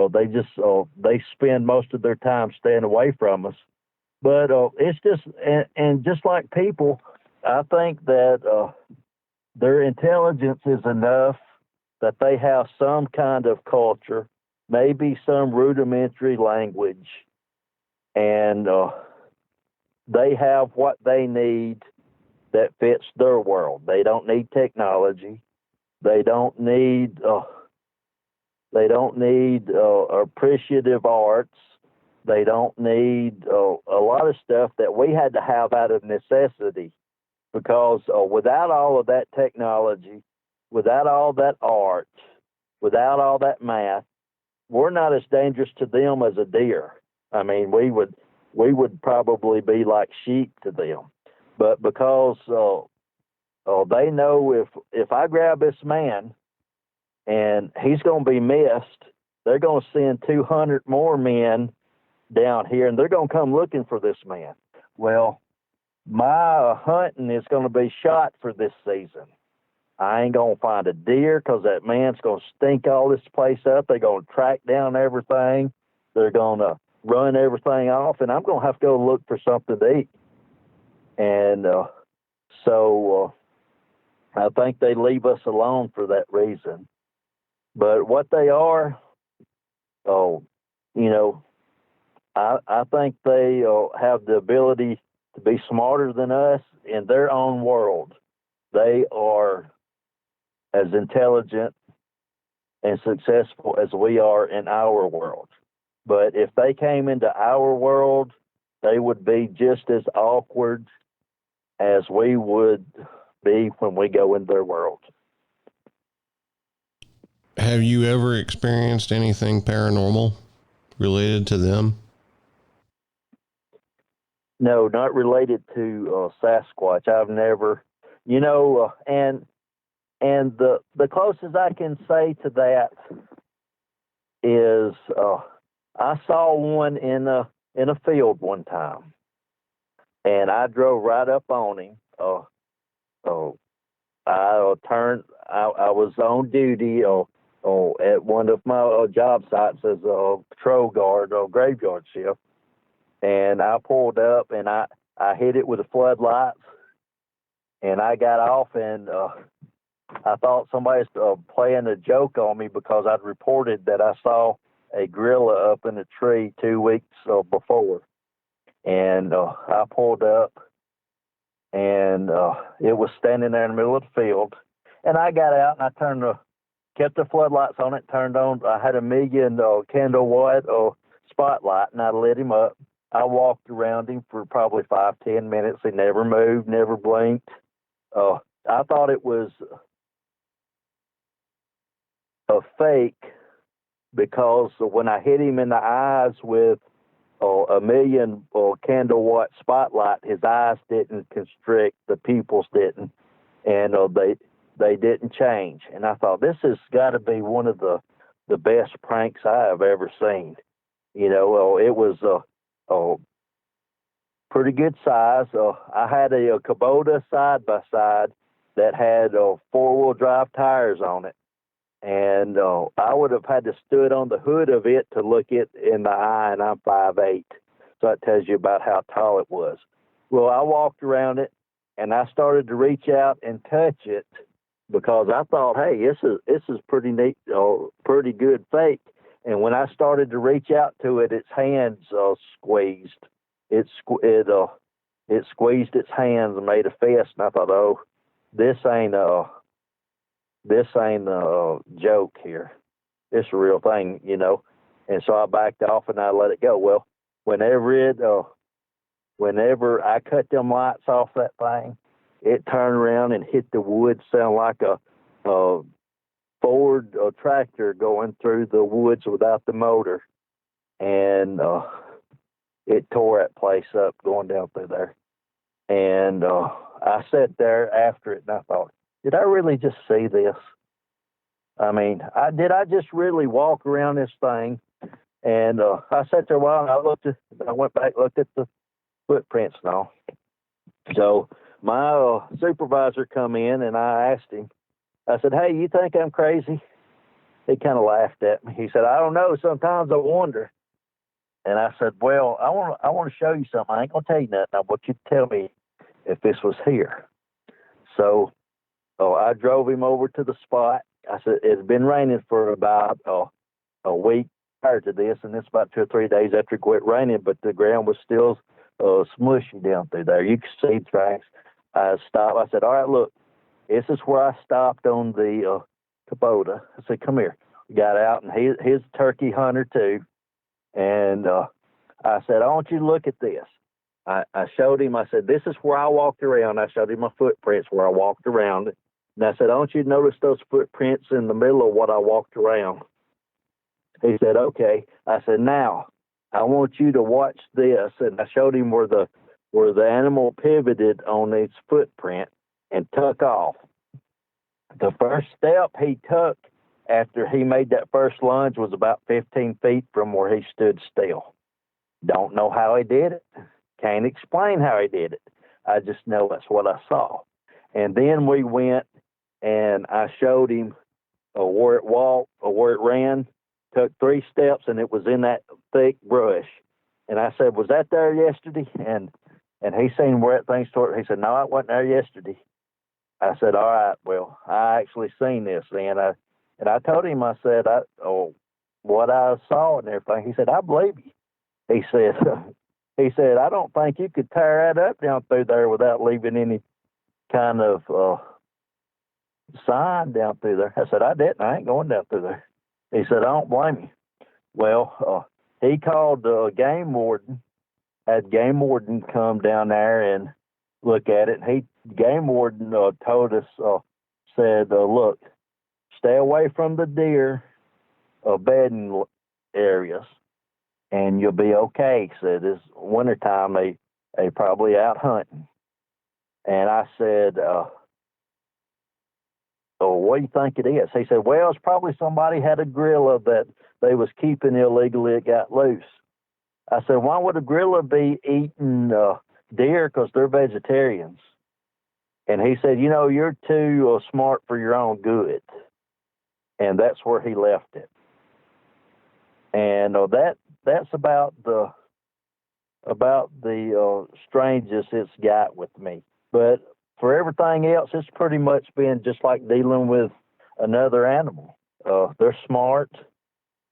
they spend most of their time staying away from us. But it's just and just like people, I think that their intelligence is enough that they have some kind of culture, maybe some rudimentary language, and they have what they need that fits their world. They don't need technology. They don't need appreciative arts. They don't need a lot of stuff that we had to have out of necessity, because without all of that technology, without all that art, without all that math, we're not as dangerous to them as a deer. I mean, we would probably be like sheep to them. But because they know if I grab this man and he's going to be missed, they're going to send 200 more men down here, and they're going to come looking for this man. Well, my hunting is going to be shot for this season. I ain't going to find a deer because that man's going to stink all this place up. They're going to track down everything. They're going to run everything off, and I'm going to have to go look for something to eat. And so I think they leave us alone for that reason. But what they are, I think they have the ability to be smarter than us in their own world. They are as intelligent and successful as we are in our world. But if they came into our world, they would be just as awkward as we would be when we go in their world. Have you ever experienced anything paranormal related to them? No, not related to Sasquatch. I've never, and the closest I can say to that is I saw one in a field one time, and I drove right up on him. Oh, I turned. I was on duty at one of my job sites as a patrol guard or graveyard shift, and I pulled up and I hit it with the floodlights, and I got off, and I thought somebody was playing a joke on me because I'd reported that I saw a gorilla up in a tree 2 weeks before, and I pulled up, and it was standing there in the middle of the field, and I got out and I kept the floodlights on it, turned on. I had a million candle watt spotlight, and I lit him up. I walked around him for probably 5-10 minutes. He never moved, never blinked. I thought it was a fake because when I hit him in the eyes with a million candle watt spotlight, his eyes didn't constrict, the pupils didn't, and they didn't change. And I thought, this has got to be one of the best pranks I have ever seen. It was pretty good size. I had a Kubota side by side that had 4-wheel drive tires on it, and I would have had to stood on the hood of it to look it in the eye, and I'm 5'8", so that tells you about how tall it was. Well, I walked around it, and I started to reach out and touch it because I thought, hey, this is pretty neat, pretty good fake. And when I started to reach out to it, its hands squeezed. It squeezed its hands and made a fist, and I thought, oh, this ain't a joke here. It's a real thing, And so I backed off and I let it go. Well, whenever I cut them lights off that thing, it turned around and hit the wood, sound like a Ford tractor going through the woods without the motor, and it tore that place up going down through there. And I sat there after it and I thought, did I really just see this? I mean, did I just really walk around this thing? And I sat there a while and I went back, looked at the footprints and all. So my supervisor come in and I asked him, I said, hey, you think I'm crazy? He kind of laughed at me. He said, I don't know. Sometimes I wonder. And I said, well, I want to show you something. I ain't going to tell you nothing. I want you to tell me if this was here. So I drove him over to the spot. I said, it had been raining for about a week prior to this, and it's about 2 or 3 days after it quit raining, but the ground was still smushy down through there. You could see tracks. I stopped. I said, all right, look, this is where I stopped on the Kubota. I said, come here. We got out, and he's a turkey hunter too. And I said, I want you to look at this. I showed him, I said, this is where I walked around. I showed him my footprints where I walked around it. And I said, I want you to notice those footprints in the middle of what I walked around. He said, okay. I said, now, I want you to watch this. And I showed him where the animal pivoted on its footprint and took off. The first step he took after he made that first lunge was about 15 feet from where he stood still. Don't know how he did it. Can't explain how he did it. I just know that's what I saw. And then we went and I showed him where it walked or where it ran, took 3 steps, and it was in that thick brush. And I said, was that there yesterday? And he seen where that thing started. He said, no, it wasn't there yesterday. I said, all right, well, I actually seen this then. And I told him, I said, what I saw and everything. He said, I believe you. He said, I don't think you could tear that up down through there without leaving any kind of sign down through there. I said, I didn't. I ain't going down through there. He said, I don't blame you. Well, he called the game warden, had game warden come down there and look at it. And game warden told us, said, look, stay away from the deer bedding areas, and you'll be okay. He said, it's wintertime, they probably out hunting. And I said, what do you think it is? He said, well, it's probably somebody had a gorilla that they was keeping illegally. It got loose. I said, why would a gorilla be eating deer because they're vegetarians. And he said, you're too smart for your own good. And that's where he left it. And that's about the strangest it's got with me. But for everything else, it's pretty much been just like dealing with another animal. They're smart.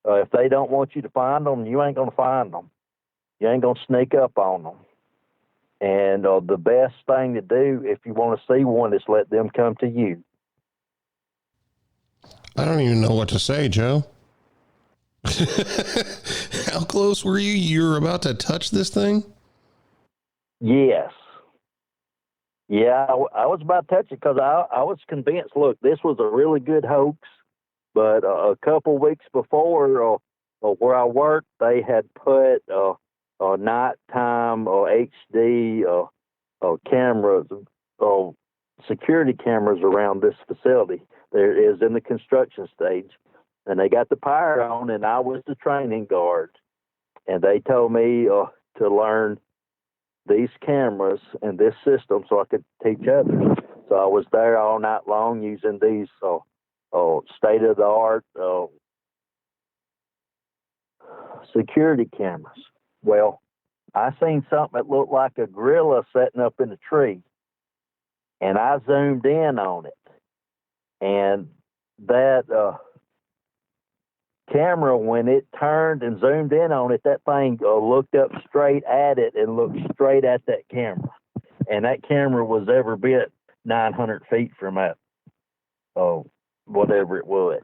If they don't want you to find them, you ain't going to find them. You ain't going to sneak up on them. And the best thing to do if you want to see one is let them come to you. I don't even know what to say, Joe. How close were you? You were about to touch this thing? Yes. Yeah, I was about to touch it because I was convinced, look, this was a really good hoax. But a couple weeks before, where I worked, they had put nighttime HD cameras, security cameras around this facility. There is in the construction stage. And they got the power on, and I was the training guard. And they told me to learn these cameras and this system so I could teach others. So I was there all night long using these state-of-the-art security cameras. Well, I seen something that looked like a gorilla sitting up in a tree, and I zoomed in on it. And that camera, when it turned and zoomed in on it, that thing looked up straight at it and looked straight at that camera. And that camera was every bit 900 feet from that, whatever it was.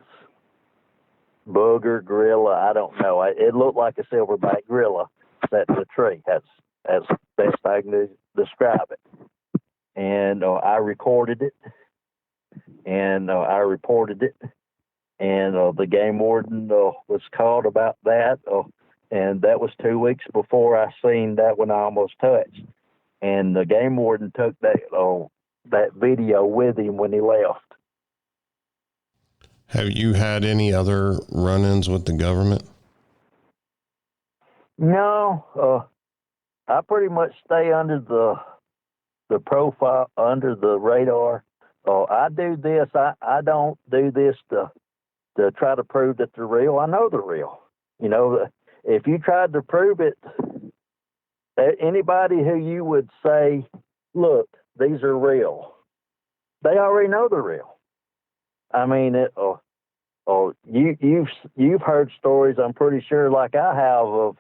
Booger, gorilla, I don't know. It looked like a silverback gorilla sat in the tree. That's the best I can describe it. And I recorded it, and I reported it. And the game warden was called about that, and that was 2 weeks before I seen that one I almost touched. And the game warden took that video with him when he left. Have you had any other run-ins with the government? No, I pretty much stay under the profile, under the radar. I do this. I don't do this to try to prove that they're real. I know they're real. If you tried to prove it, anybody who you would say, look, these are real, they already know they're real. I mean, you've heard stories, I'm pretty sure, like I have,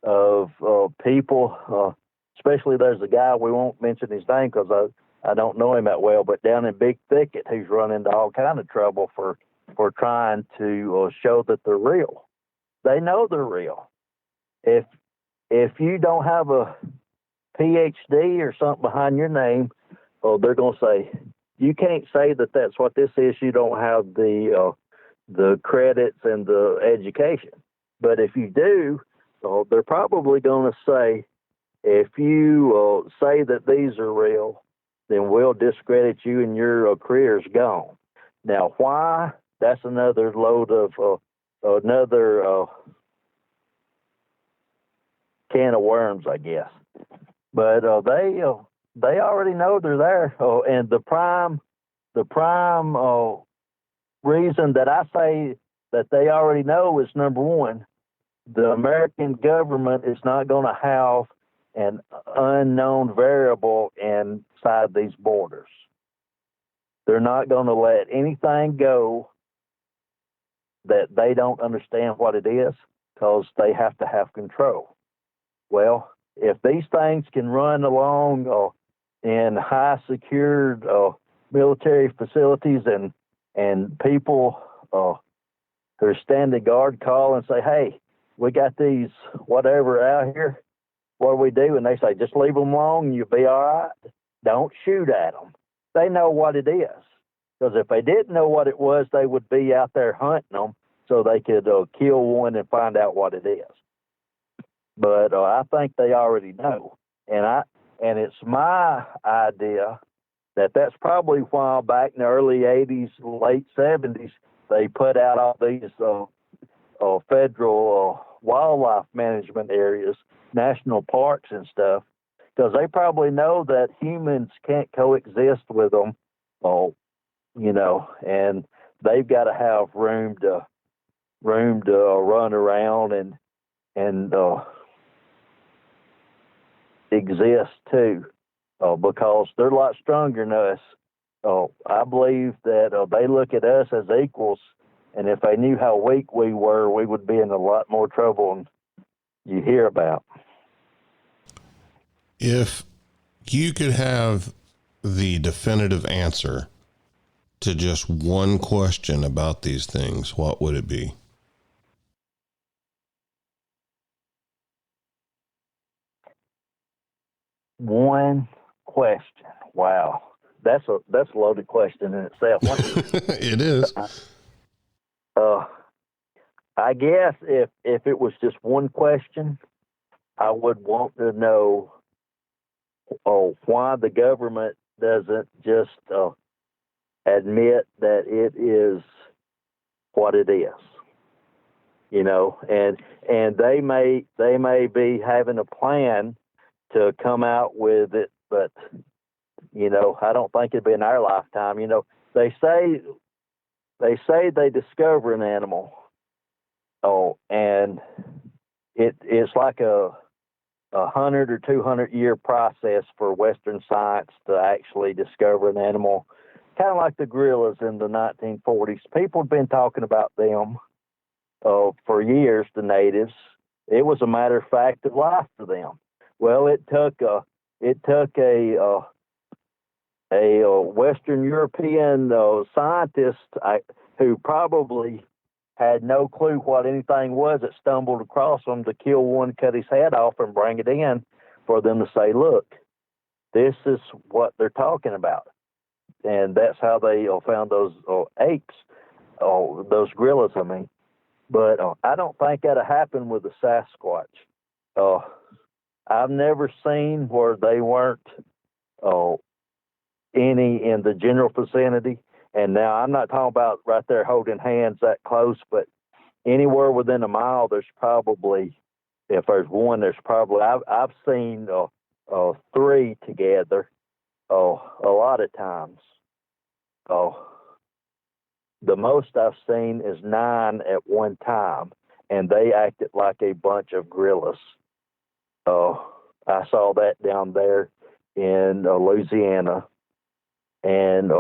of people, especially there's a guy, we won't mention his name because I don't know him that well, but down in Big Thicket, who's run into all kind of trouble for trying to show that they're real. They know they're real. If you don't have a PhD or something behind your name, they're going to say, you can't say that that's what this is. You don't have the credits and the education. But if you do, they're probably going to say, if you say that these are real, then we'll discredit you and your career's gone. Now, why? That's another load of another can of worms, I guess. But they already know they're there. And the prime reason that I say that they already know is, number one, the American government is not going to have an unknown variable inside these borders. They're not going to let anything go that they don't understand what it is, because they have to have control. Well, if these things can run along in high secured military facilities, and people who are standing guard call and say, hey, we got these whatever out here, what do we do? And they say, just leave them alone and you'll be all right. Don't shoot at them. They know what it is. Because if they didn't know what it was, they would be out there hunting them so they could kill one and find out what it is. But I think they already know. And it's my idea that that's probably why back in the early 80s, late 70s, they put out all these federal wildlife management areas, national parks and stuff, because they probably know that humans can't coexist with them, and they've got to have room to run around and exist too, because they're a lot stronger than us. I believe that they look at us as equals, and if they knew how weak we were, we would be in a lot more trouble than you hear about. If you could have the definitive answer to just one question about these things, what would it be? One question. Wow. That's a loaded question in itself. It is. I guess if it was just one question, I would want to know why the government doesn't just admit that it is what it is. And they may be having a plan to come out with it, but I don't think it'd be in our lifetime. They say they discover an animal, and it's like a 100 or 200 year process for Western science to actually discover an animal, kind of like the gorillas in the 1940s. People have been talking about them for years, the natives. It was a matter of fact of life to them. Well, it took a Western European scientist who probably had no clue what anything was that stumbled across them to kill one, cut his head off, and bring it in for them to say, look, this is what they're talking about. And that's how they found those apes, those gorillas, I mean. But I don't think that'll happen with the Sasquatch. I've never seen where they weren't any in the general vicinity. And now I'm not talking about right there holding hands that close, but anywhere within a mile, there's probably, if there's one, there's probably, I've seen 3 together a lot of times. The most I've seen is 9 at one time, and they acted like a bunch of gorillas. I saw that down there in Louisiana, and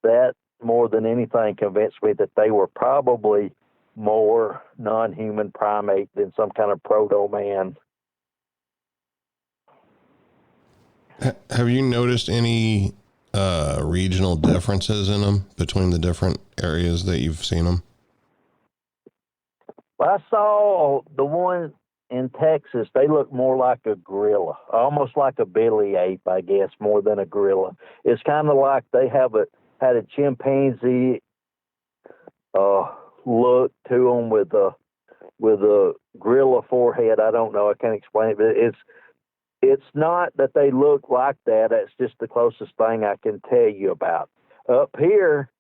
that more than anything convinced me that they were probably more non-human primate than some kind of proto-man. Have you noticed any regional differences in them between the different areas that you've seen them? Well, I saw the one in Texas. They look more like a gorilla, almost like a belly ape, I guess, more than a gorilla. It's kind of like they had a chimpanzee look to them with a gorilla forehead. I don't know. I can't explain it, but it's not that they look like that. That's just the closest thing I can tell you about. Up here,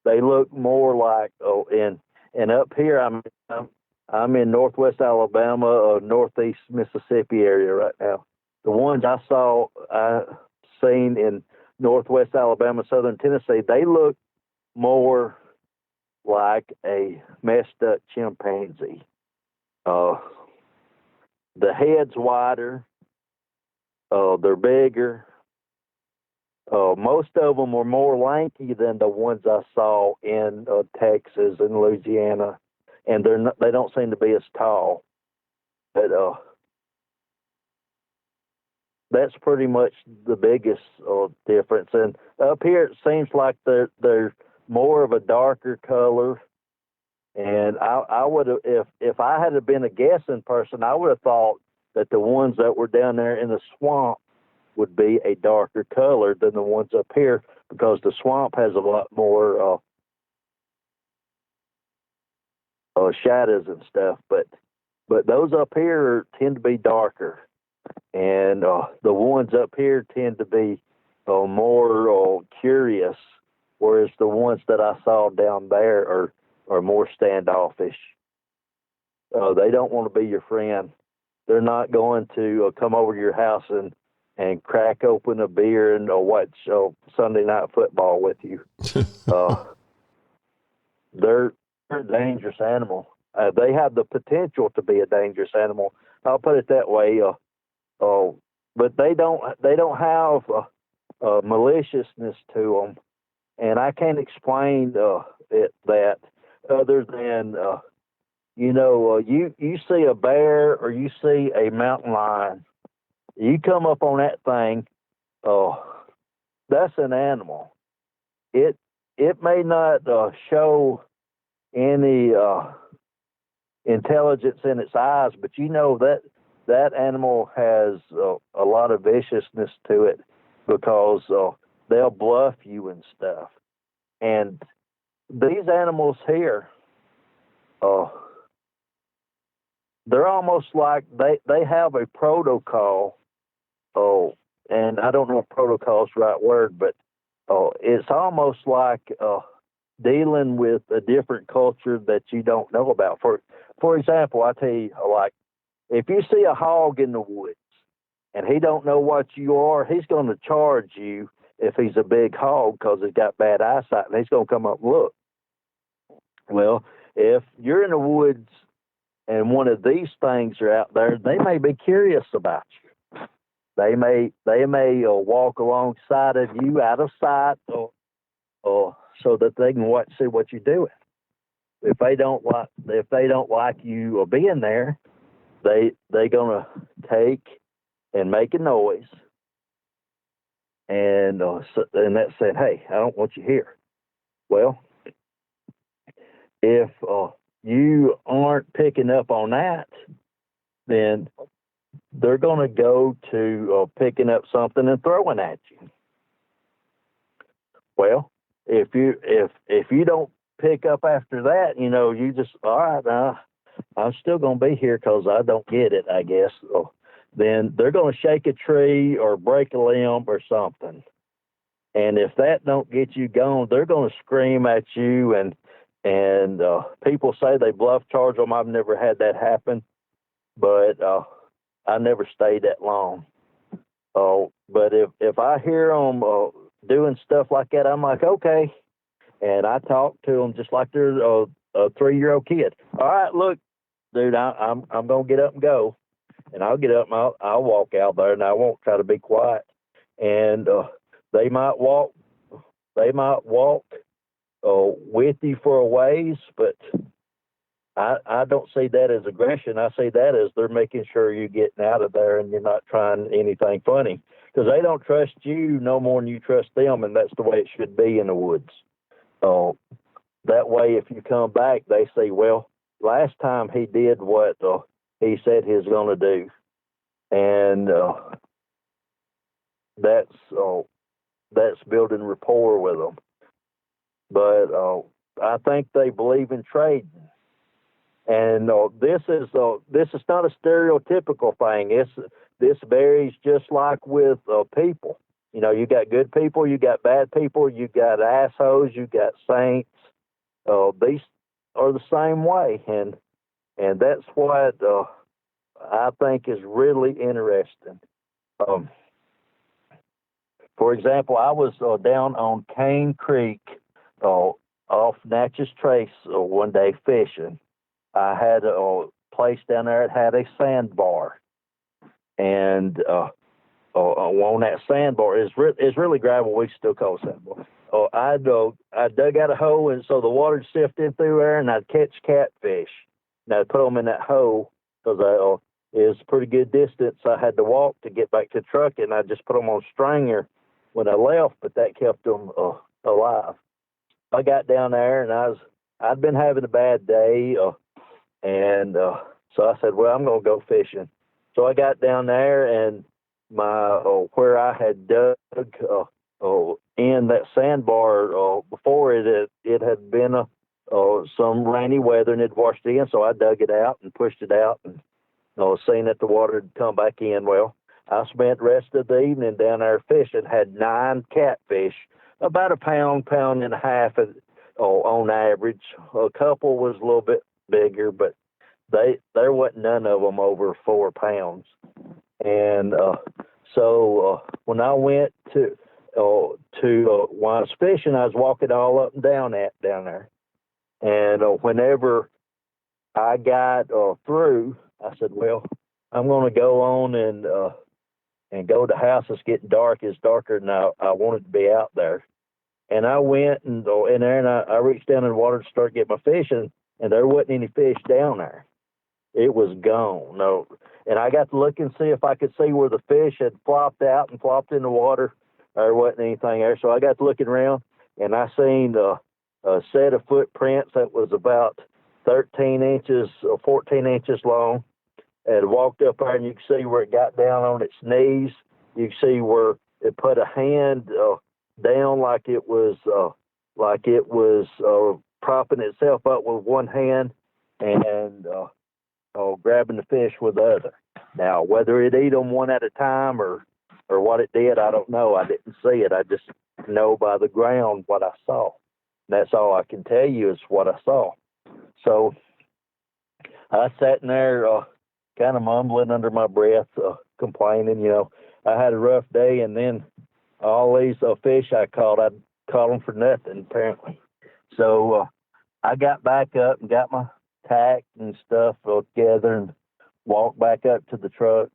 they look more like and up here I'm in northwest Alabama, northeast Mississippi area right now. The ones I seen in northwest Alabama, southern Tennessee, they look more like a messed up chimpanzee. The head's wider. They're bigger. Most of them were more lanky than the ones I saw in Texas and Louisiana, and they don't seem to be as tall. But that's pretty much the biggest difference. And up here, it seems like they're more of a darker color. And I would have, if I had been a guessing person, I would have thought that the ones that were down there in the swamp would be a darker color than the ones up here, because the swamp has a lot more shadows and stuff. But those up here tend to be darker, and the ones up here tend to be more curious, whereas the ones that I saw down there are more standoffish. They don't want to be your friend. They're not going to come over to your house and and crack open a beer and watch Sunday night football with you. They're a dangerous animal. They have the potential to be a dangerous animal. I'll put it that way. But they don't have maliciousness to them, and I can't explain that other than you see a bear or you see a mountain lion, you come up on that thing, that's an animal. It may not show any intelligence in its eyes, but that animal has a lot of viciousness to it, because they'll bluff you and stuff. And these animals here, they're almost like they have a protocol. And I don't know if protocol is the right word, but it's almost like dealing with a different culture that you don't know about. For example, I tell you, like, if you see a hog in the woods and he don't know what you are, he's going to charge you if he's a big hog because he's got bad eyesight, and he's going to come up and look. Well, if you're in the woods and one of these things are out there, they may be curious about you. They may walk alongside of you out of sight, or so that they can see what you're doing. If they don't like you being there, they gonna take and make a noise, and that said, hey, I don't want you here. Well, if you aren't picking up on that, then they're gonna go to picking up something and throwing at you. Well, if you don't pick up after that, you just, all right, now I'm still going to be here because I don't get it, I guess. Then they're going to shake a tree or break a limb or something. And if that don't get you going, they're going to scream at you. And people say they bluff charge them. I've never had that happen, but I never stayed that long. But if I hear them doing stuff like that, I'm like, okay. And I talk to them just like they're a 3-year-old kid. All right, look, dude, I'm going to get up and go. And I'll get up and I'll walk out there, and I won't try to be quiet. And they might walk with you for a ways, but I don't see that as aggression. I see that as they're making sure you're getting out of there and you're not trying anything funny, because they don't trust you no more than you trust them, and that's the way it should be in the woods. That way, if you come back, they say, well, last time he did what he said he was going to do. And that's building rapport with them. But I think they believe in trading. And this is not a stereotypical thing. This varies just like with people. You got good people, you got bad people, you got assholes, you got saints. These are the same way, and that's what I think is really interesting. For example, I was down on Cane Creek off Natchez Trace one day fishing. I had a place down there that had a sandbar, and on that sandbar is really gravel. We still call it sandbar. I dug out a hole, and so the water sifted through there, and I'd catch catfish. And I'd put them in that hole because it was a pretty good distance. I had to walk to get back to the truck, and I just put them on stringer when I left, but that kept them alive. I got down there, and I'd been having a bad day, and so I said, well, I'm going to go fishing. So I got down there, and where I had dug in that sandbar before it had been some rainy weather, and it washed it in. So I dug it out and pushed it out, and seeing that the water had come back in. Well, I spent the rest of the evening down there fishing. Had 9 catfish, about a pound and a half on average. A couple was a little bit bigger, but there wasn't none of them over 4 pounds. And So when I went to when I was fishing, I was walking all up and down there. And whenever I got through, I said, "Well, I'm going to go on and go to the house. It's getting dark. It's darker than I wanted to be out there." And I went and in there, and I reached down in the water to start getting my fishing, and there wasn't any fish down there. It was gone. No, and I got to look and see if I could see where the fish had flopped out and flopped in the water. There wasn't anything there. So I got to looking around, and I seen a set of footprints that was about 13 inches or 14 inches long. And walked up there, and you could see where it got down on its knees. You could see where it put a hand down like it was propping itself up with one hand and grabbing the fish with the other. Now, whether it ate them one at a time or what it did, I don't know. I didn't see it. I just know by the ground what I saw. And that's all I can tell you is what I saw. So I sat in there kind of mumbling under my breath, complaining. I had a rough day, and then all these fish I caught them for nothing, apparently. So I got back up and got my tack and stuff together and walked back up to the truck.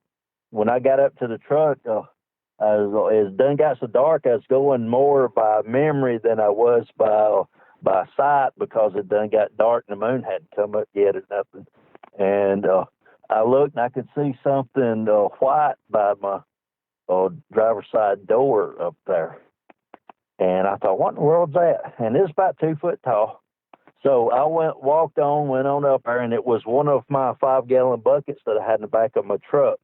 When I got up to the truck, it done got so dark, I was going more by memory than I was by sight, because it done got dark and the moon hadn't come up yet or nothing. And I looked and I could see something white by my driver's side door up there. And I thought, what in the world's that? And it's about 2 foot tall. So I went on up there, and it was one of my 5-gallon buckets that I had in the back of my truck.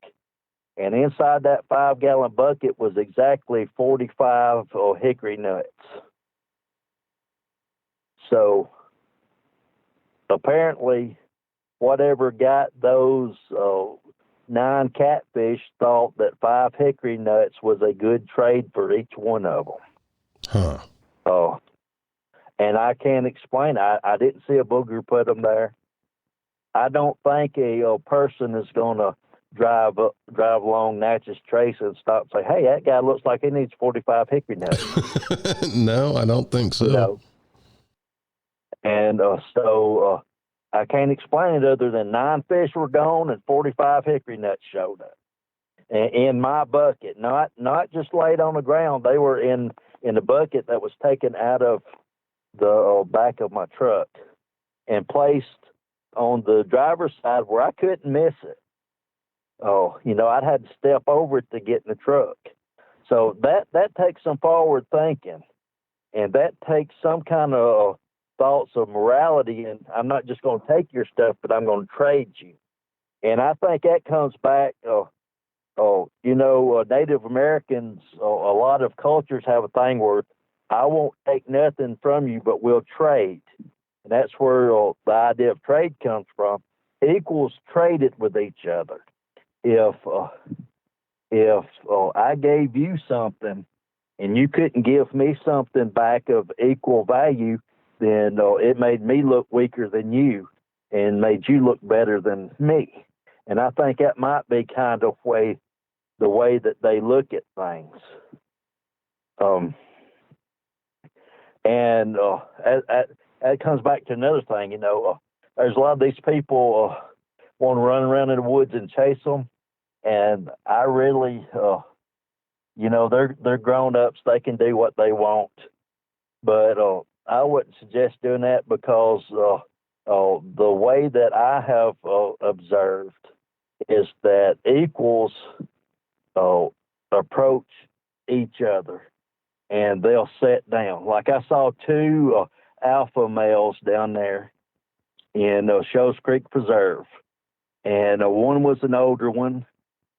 And inside that 5-gallon bucket was exactly 45 hickory nuts. So apparently, whatever got those 9 catfish thought that 5 hickory nuts was a good trade for each one of them. Huh. And I can't explain. I didn't see a booger put them there. I don't think a person is going to drive along Natchez Trace and stop and say, "Hey, that guy looks like he needs 45 hickory nuts." No, I don't think so. No. And so I can't explain it other than 9 fish were gone and 45 hickory nuts showed up in my bucket. Not just laid on the ground. They were in the bucket that was taken out of the back of my truck and placed on the driver's side where I couldn't miss it. I'd had to step over it to get in the truck. So that takes some forward thinking, and that takes some kind of thoughts of morality. And I'm not just going to take your stuff, but I'm going to trade you. And I think that comes back. Native Americans, a lot of cultures have a thing where I won't take nothing from you, but we'll trade. And that's where the idea of trade comes from. Equals traded with each other. If I gave you something and you couldn't give me something back of equal value, then it made me look weaker than you and made you look better than me. And I think that might be kind of the way that they look at things. And that comes back to another thing. There's a lot of these people want to run around in the woods and chase them, and I really, they're grown ups. They can do what they want, but I wouldn't suggest doing that, because the way that I have observed is that equals approach each other, and they'll sit down. Like I saw 2 alpha males down there in Shoals Creek Preserve, and one was an older one,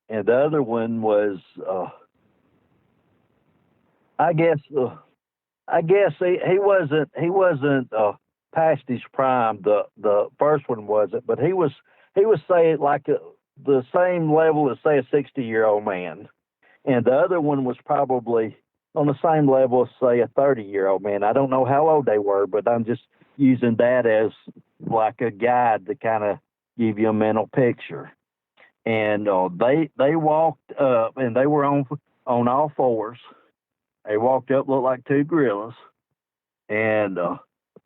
and the other one was, I guess he wasn't past his prime. The first one wasn't, but he was say like the same level as say a 60-year-old man, and the other one was probably on the same level as say a 30-year-old man. I don't know how old they were, but I'm just using that as like a guide to kind of give you a mental picture. and they walked up, and they were on all fours. They walked up, looked like two gorillas, and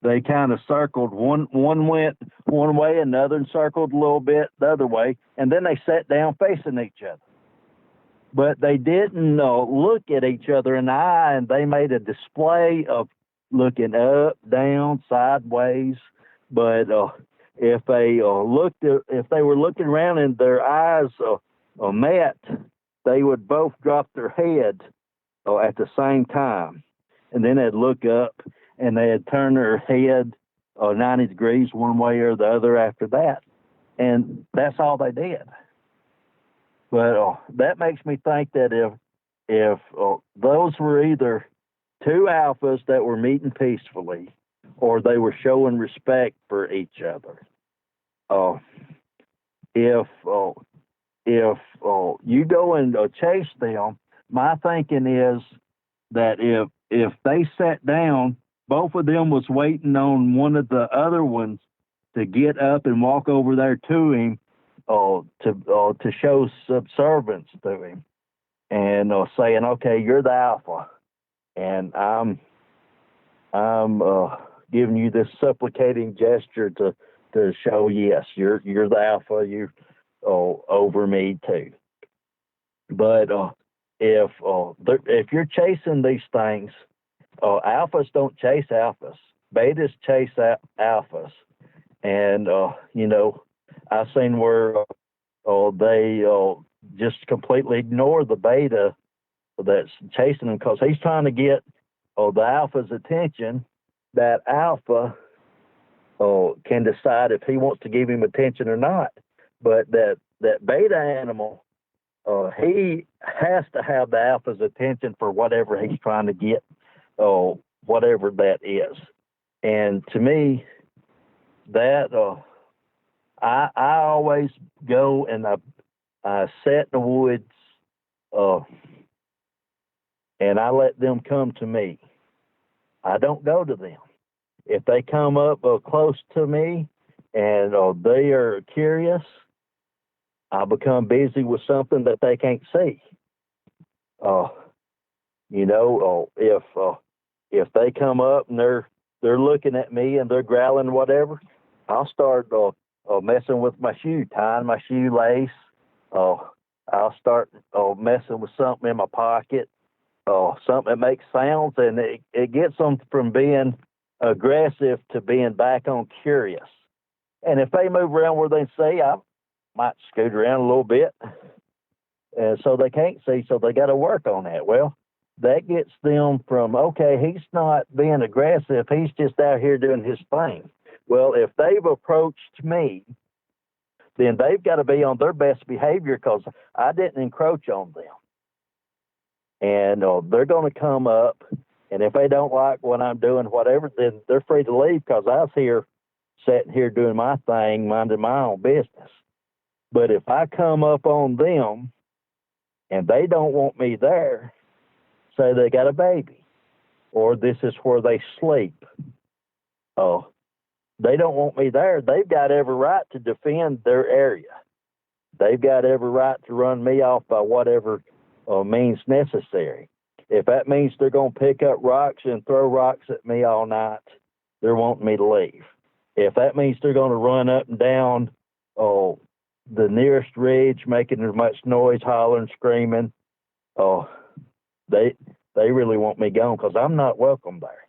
they kind of circled. One went one way, another circled a little bit the other way, and then they sat down facing each other. But they didn't look at each other in the eye, and they made a display of looking up, down, sideways. But if they if they were looking around and their eyes met, they would both drop their head at the same time, and then they'd look up and they'd turn their head 90 degrees one way or the other after that, and that's all they did. But that makes me think that if those were either two alphas that were meeting peacefully, or they were showing respect for each other. If you go and chase them, my thinking is that if they sat down, both of them was waiting on one of the other ones to get up and walk over there to him, to show subservience to him, and saying, "Okay, you're the alpha, and I'm giving you this supplicating gesture to show, yes, you're the alpha, you over me too." But if you're chasing these things, alphas don't chase alphas. Betas chase alphas, and I've seen where they just completely ignore the beta that's chasing them because he's trying to get the alpha's attention. That alpha can decide if he wants to give him attention or not. But that beta animal, he has to have the alpha's attention for whatever he's trying to get, whatever that is. And to me, that I always go and I sit in the woods, and I let them come to me. I don't go to them. If they come up close to me and they are curious, I become busy with something that they can't see. If they come up and they're looking at me and they're growling whatever, I'll start messing with my shoe, tying my shoelace. I'll start messing with something in my pocket, something that makes sounds, and it gets them from being aggressive to being back on curious. And if they move around where they see, I might scoot around a little bit, and so they can't see, so they got to work on that. Well, that gets them from, okay, he's not being aggressive, he's just out here doing his thing. Well, if they've approached me, then they've got to be on their best behavior because I didn't encroach on them. And they're going to come up, and if they don't like what I'm doing, whatever, then they're free to leave because I was here, sitting here doing my thing, minding my own business. But if I come up on them and they don't want me there, say they got a baby, or this is where they sleep, they don't want me there, they've got every right to defend their area. They've got every right to run me off by whatever means necessary. If that means they're going to pick up rocks and throw rocks at me all night, they're wanting me to leave. If that means they're going to run up and down the nearest ridge, making as much noise, hollering, screaming, they really want me gone because I'm not welcome there.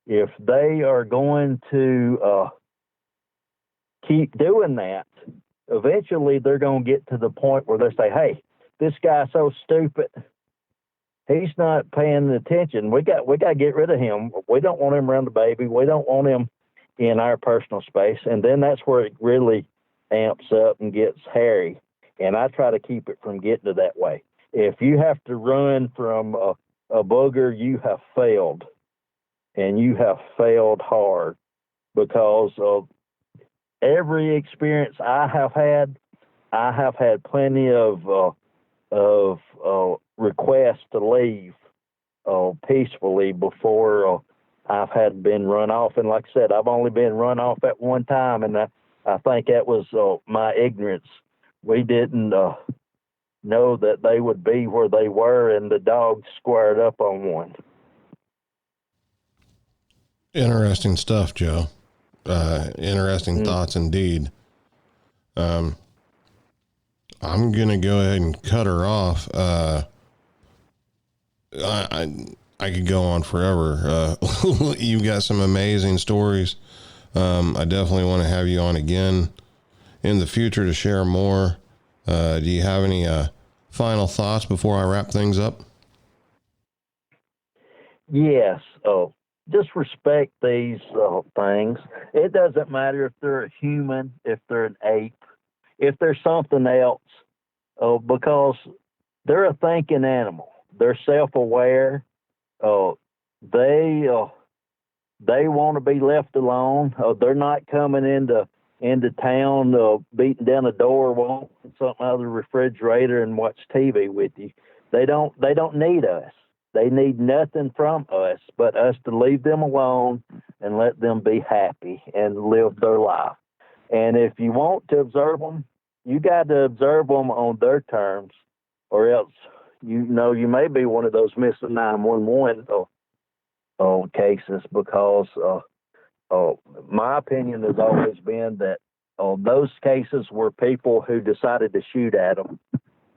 If they are going to keep doing that, eventually they're going to get to the point where they say, "Hey, this guy's so stupid. He's not paying attention. We got to get rid of him. We don't want him around the baby. We don't want him in our personal space." And then that's where it really amps up and gets hairy. And I try to keep it from getting to that way. If you have to run from a booger, you have failed. And you have failed hard, because of every experience I have had plenty of requests to leave peacefully before I've had been run off. And like I said, I've only been run off at one time, and I think that was my ignorance. We didn't know that they would be where they were, and the dog squared up on one. Interesting stuff, Joe. Interesting thoughts indeed. I'm going to go ahead and cut her off. I could go on forever. You got some amazing stories. I definitely want to have you on again in the future to share more. Do you have any final thoughts before I wrap things up? Yes. Just respect these things. It doesn't matter if they're a human, if they're an ape, if they're something else, because they're a thinking animal. They're self-aware. They want to be left alone. They're not coming into town, beating down a door, wanting something out of the refrigerator and watch TV with you. They don't need us. They need nothing from us but us to leave them alone and let them be happy and live their life. And if you want to observe them, you got to observe them on their terms, or else, you may be one of those missing 911 cases, because my opinion has always been that those cases were people who decided to shoot at them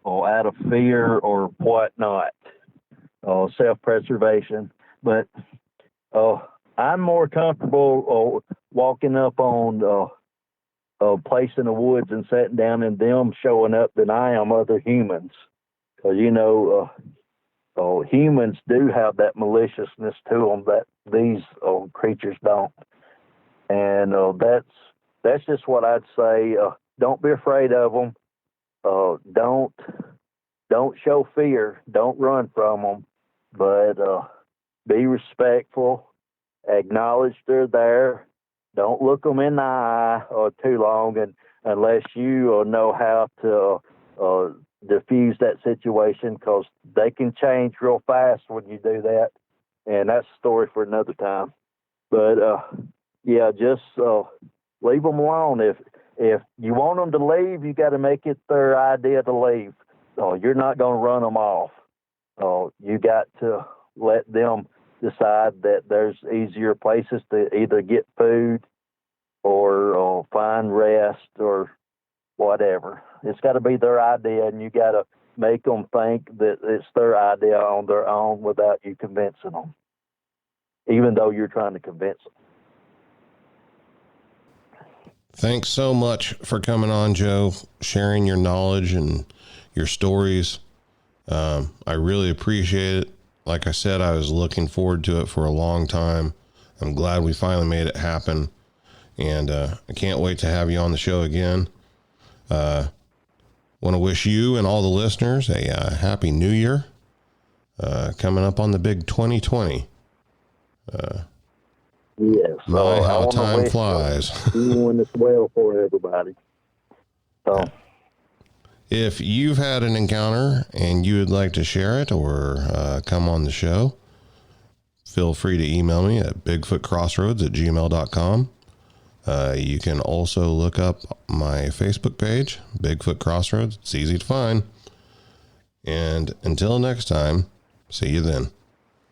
or out of fear or whatnot, self-preservation. But I'm more comfortable walking up on a place in the woods and sitting down and them showing up than I am other humans. Because, humans do have that maliciousness to them that these creatures don't. And that's just what I'd say. Don't be afraid of them. Don't show fear. Don't run from them. But be respectful. Acknowledge they're there. Don't look them in the eye too long, and unless you know how to diffuse that situation, because they can change real fast when you do that. And that's a story for another time. But just leave them alone. If you want them to leave, you got to make it their idea to leave. You're not going to run them off. You got to let them decide that there's easier places to either get food or find rest or whatever. It's got to be their idea, and you got to make them think that it's their idea on their own without you convincing them, even though you're trying to convince them. Thanks so much for coming on, Joe, sharing your knowledge and your stories. I really appreciate it. Like I said, I was looking forward to it for a long time. I'm glad we finally made it happen. And I can't wait to have you on the show again. Want to wish you and all the listeners a happy new year. Coming up on the big 2020. Yes. My, how time flies. Doing this well for everybody. So. If you've had an encounter and you would like to share it or come on the show, feel free to email me at bigfootcrossroads@gmail.com. You can also look up my Facebook page, Bigfoot Crossroads. It's easy to find. And until next time, see you then.